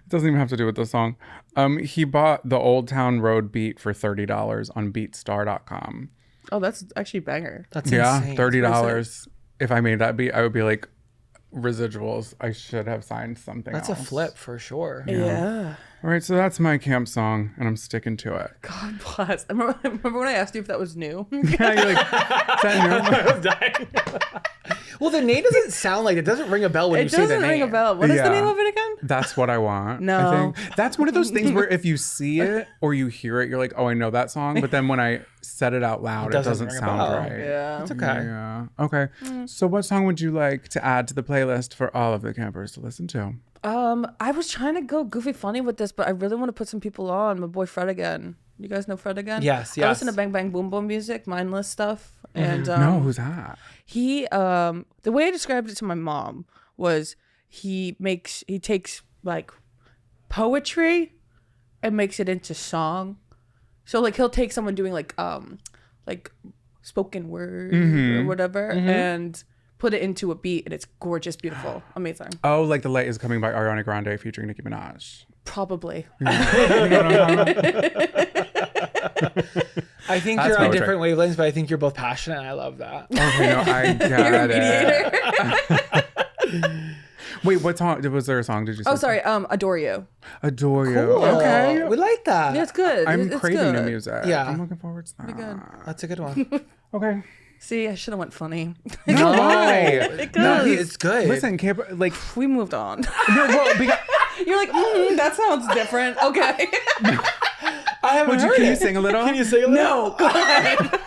Speaker 1: doesn't even have to do with the song. He bought the Old Town Road beat for $30 on BeatStar.com.
Speaker 3: Oh, that's actually banger.
Speaker 2: That's
Speaker 1: Yeah,
Speaker 2: insane.
Speaker 1: $30. if I made that beat, I would be like, residuals. I should have signed something
Speaker 2: That's
Speaker 1: else.
Speaker 2: a flip for sure.
Speaker 3: Yeah.
Speaker 1: All right, so that's my camp song, and I'm sticking to it.
Speaker 3: God bless. I remember when I asked you if that was new.
Speaker 1: Yeah, you're like, is that new?
Speaker 2: Well, the name doesn't sound like it. Doesn't ring a bell when you
Speaker 3: It
Speaker 2: say the
Speaker 3: doesn't
Speaker 2: name.
Speaker 3: ring a bell. What is
Speaker 1: Yeah.
Speaker 3: the name of it again?
Speaker 1: That's what I want.
Speaker 3: No.
Speaker 1: I think that's one of those things where if you see it or you hear it, you're like, oh, I know that song. But then when I said it out loud, it doesn't
Speaker 2: ring a
Speaker 1: sound
Speaker 2: bell.
Speaker 1: right.
Speaker 3: Yeah.
Speaker 2: It's okay.
Speaker 1: Yeah. Okay. So what song would you like to add to the playlist for all of the campers to listen to?
Speaker 3: I was trying to go goofy funny with this, but I really want to put some people on. My boy Fred again. You guys know Fred again?
Speaker 2: Yes,
Speaker 3: I listen to Bang Bang Boom Boom music, mindless stuff. And
Speaker 1: No, who's that?
Speaker 3: he the way I described it to my mom was he takes like poetry and makes it into song. So like he'll take someone doing like spoken word or whatever and put it into a beat, and it's gorgeous, beautiful, amazing.
Speaker 1: Oh, like The Light Is Coming by Ariana Grande featuring Nicki Minaj.
Speaker 3: Probably.
Speaker 2: I think
Speaker 1: That's
Speaker 2: you're on
Speaker 1: poetry.
Speaker 2: different wavelengths, but I think you're both passionate, and I love that.
Speaker 1: Okay, no, I get it. Wait, what song? Was there a song? Did you say?
Speaker 3: Oh, sorry. Adore You.
Speaker 1: Adore You.
Speaker 2: Cool.
Speaker 1: Okay.
Speaker 2: We like that.
Speaker 3: Yeah, it's good.
Speaker 1: I'm
Speaker 3: It's
Speaker 1: craving
Speaker 3: good.
Speaker 1: new music.
Speaker 2: Yeah.
Speaker 1: I'm looking forward to that.
Speaker 3: Good.
Speaker 2: That's a good one.
Speaker 1: Okay.
Speaker 3: See, I should have went funny.
Speaker 1: No, why?
Speaker 2: No, it's good.
Speaker 1: Listen, camp, like,
Speaker 3: We moved on.
Speaker 1: no, well, because,
Speaker 3: You're like, that sounds different. Okay.
Speaker 2: I haven't heard
Speaker 1: can you
Speaker 2: it.
Speaker 1: sing a little?
Speaker 2: Can you sing a little?
Speaker 3: No, go ahead.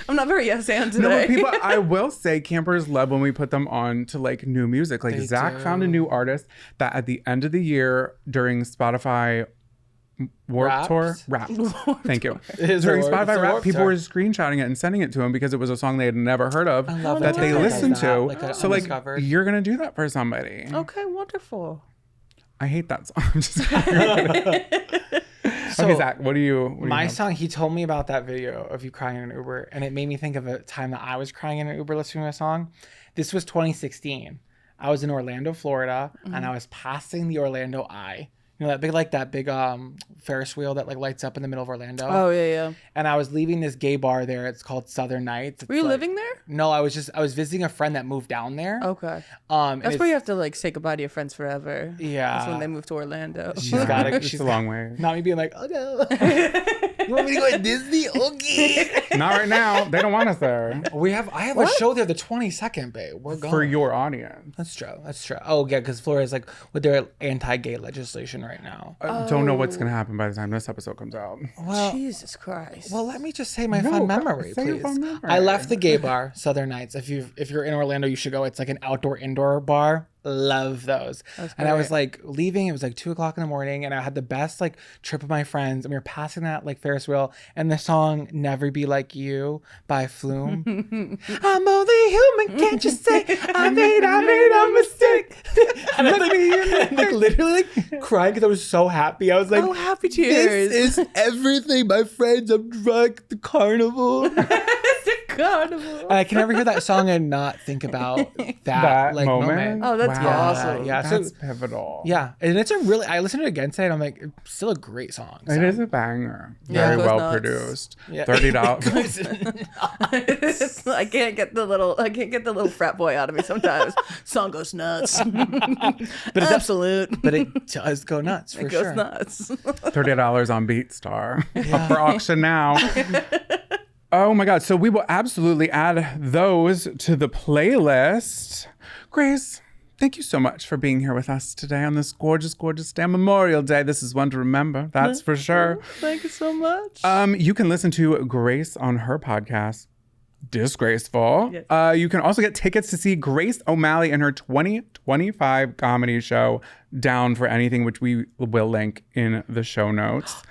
Speaker 3: I'm not very yes and today.
Speaker 1: No, but people, I will say campers love when we put them on to like new music. Like
Speaker 2: They
Speaker 1: Zach
Speaker 2: do.
Speaker 1: found a new artist that at the end of the year during Spotify Warped Tour,
Speaker 2: Raps?
Speaker 1: Thank you.
Speaker 2: is
Speaker 1: During
Speaker 2: a Warped-
Speaker 1: Spotify
Speaker 2: it's a
Speaker 1: Rap,
Speaker 2: Warped
Speaker 1: people
Speaker 2: Tour.
Speaker 1: were screenshotting it and sending it to him because it was a song they had never heard of
Speaker 2: love
Speaker 1: that
Speaker 2: when
Speaker 1: they
Speaker 2: Spotify
Speaker 1: listened
Speaker 2: does that,
Speaker 1: to.
Speaker 2: like a
Speaker 1: So like
Speaker 2: undiscovered.
Speaker 1: you're gonna do that for somebody.
Speaker 3: Okay, wonderful.
Speaker 1: I hate that song. I'm just kidding.
Speaker 2: So,
Speaker 1: Okay, Zach, what do you
Speaker 2: my
Speaker 1: have?
Speaker 2: song, he told me about that video of you crying in an Uber, and it made me think of a time that I was crying in an Uber listening to a song. This was 2016. I was in Orlando, Florida, and I was passing the Orlando Eye. You know that big Ferris wheel that like lights up in the middle of Orlando.
Speaker 3: Oh, yeah.
Speaker 2: And I was leaving this gay bar there. It's called Southern Nights. It's
Speaker 3: Were you
Speaker 2: like-
Speaker 3: living there?
Speaker 2: No, I was visiting a friend that moved down there.
Speaker 3: Okay.
Speaker 2: And
Speaker 3: That's
Speaker 2: it's-
Speaker 3: where you have to like say goodbye to your friends forever.
Speaker 2: Yeah.
Speaker 3: That's when they move to Orlando.
Speaker 2: She's got it.
Speaker 1: It's
Speaker 2: She's
Speaker 1: a long way.
Speaker 2: Not me being like, oh no. You want me to go to Disney? Okay.
Speaker 1: Not right now. They don't want us there.
Speaker 2: I have a show there the 22nd, babe. We're going.
Speaker 1: For your audience.
Speaker 2: That's true. Oh yeah, because Florida's like with their anti-gay legislation right now.
Speaker 1: Don't know what's gonna happen by the time this episode comes out.
Speaker 2: Well,
Speaker 3: Jesus Christ.
Speaker 2: well, let me just say my
Speaker 1: No,
Speaker 2: fun
Speaker 1: go-
Speaker 2: memory,
Speaker 1: say your
Speaker 2: please.
Speaker 1: fun memory.
Speaker 2: I left the gay bar, Southern Nights. If you're in Orlando, you should go. It's like an indoor bar. Love those. And I was like leaving. It was like 2:00 in the morning, and I had the best like trip with my friends. And we were passing that like Ferris wheel, and the song "Never Be Like You" by Flume. I'm only human, can't you say? I made a mistake. And I like literally like crying because I was so happy. I was like,
Speaker 3: Oh, happy tears.
Speaker 2: this is everything, my friends. I'm drunk. The carnival.
Speaker 3: It's a carnival.
Speaker 2: And I can never hear that song and not think about that,
Speaker 1: That
Speaker 2: like moment.
Speaker 3: Oh, that's
Speaker 1: Wow.
Speaker 3: awesome.
Speaker 2: Yeah, so-
Speaker 1: That's pivotal.
Speaker 2: Yeah, and it's I listened to it again today, and I'm like, it's still a great song.
Speaker 1: It is a banger.
Speaker 3: Yeah,
Speaker 1: Very
Speaker 3: it goes
Speaker 1: well
Speaker 3: nuts.
Speaker 1: produced.
Speaker 2: Yeah.
Speaker 1: $30.
Speaker 3: I can't get the little frat boy out of me sometimes. Song goes nuts.
Speaker 2: But
Speaker 3: Absolute.
Speaker 2: But it does go nuts for
Speaker 3: It goes
Speaker 2: sure.
Speaker 3: nuts.
Speaker 1: $30 on BeatStar. Up for auction now. Oh my God. So we will absolutely add those to the playlist. Grace, thank you so much for being here with us today on this gorgeous, gorgeous day. Memorial Day. This is one to remember. That's for sure.
Speaker 3: Thank you so much.
Speaker 1: You can listen to Grace on her podcast, Disgraceful.
Speaker 3: Yes.
Speaker 1: You can also get tickets to see Grace O'Malley in her 2025 comedy show, Down for Anything, which we will link in the show notes.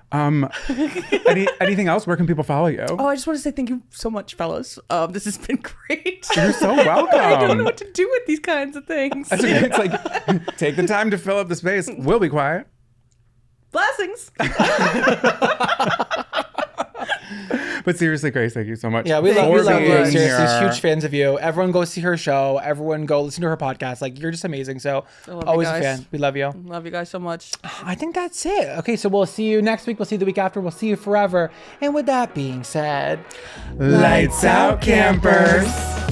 Speaker 1: Anything else? Where can people follow you?
Speaker 3: Oh, I just want to say thank you so much, fellas. This has been great.
Speaker 1: You're so welcome.
Speaker 3: I don't know what to do with these kinds of things.
Speaker 1: That's okay. It's like, take the time to fill up the space. We'll be quiet.
Speaker 3: Blessings.
Speaker 1: But seriously, Grace, thank you so much.
Speaker 2: Yeah, we
Speaker 3: Thank
Speaker 2: love
Speaker 3: you
Speaker 2: you.
Speaker 3: so much.
Speaker 2: Seriously, huge fans of you. Everyone go see her show. Everyone go listen to her podcast. Like, you're just amazing. So
Speaker 3: I love you
Speaker 2: always a
Speaker 3: guys.
Speaker 2: fan. We love you.
Speaker 3: Love you guys so much.
Speaker 2: I think that's it. Okay, so we'll see you next week. We'll see you the week after. We'll see you forever. And with that being said,
Speaker 1: Lights out, campers.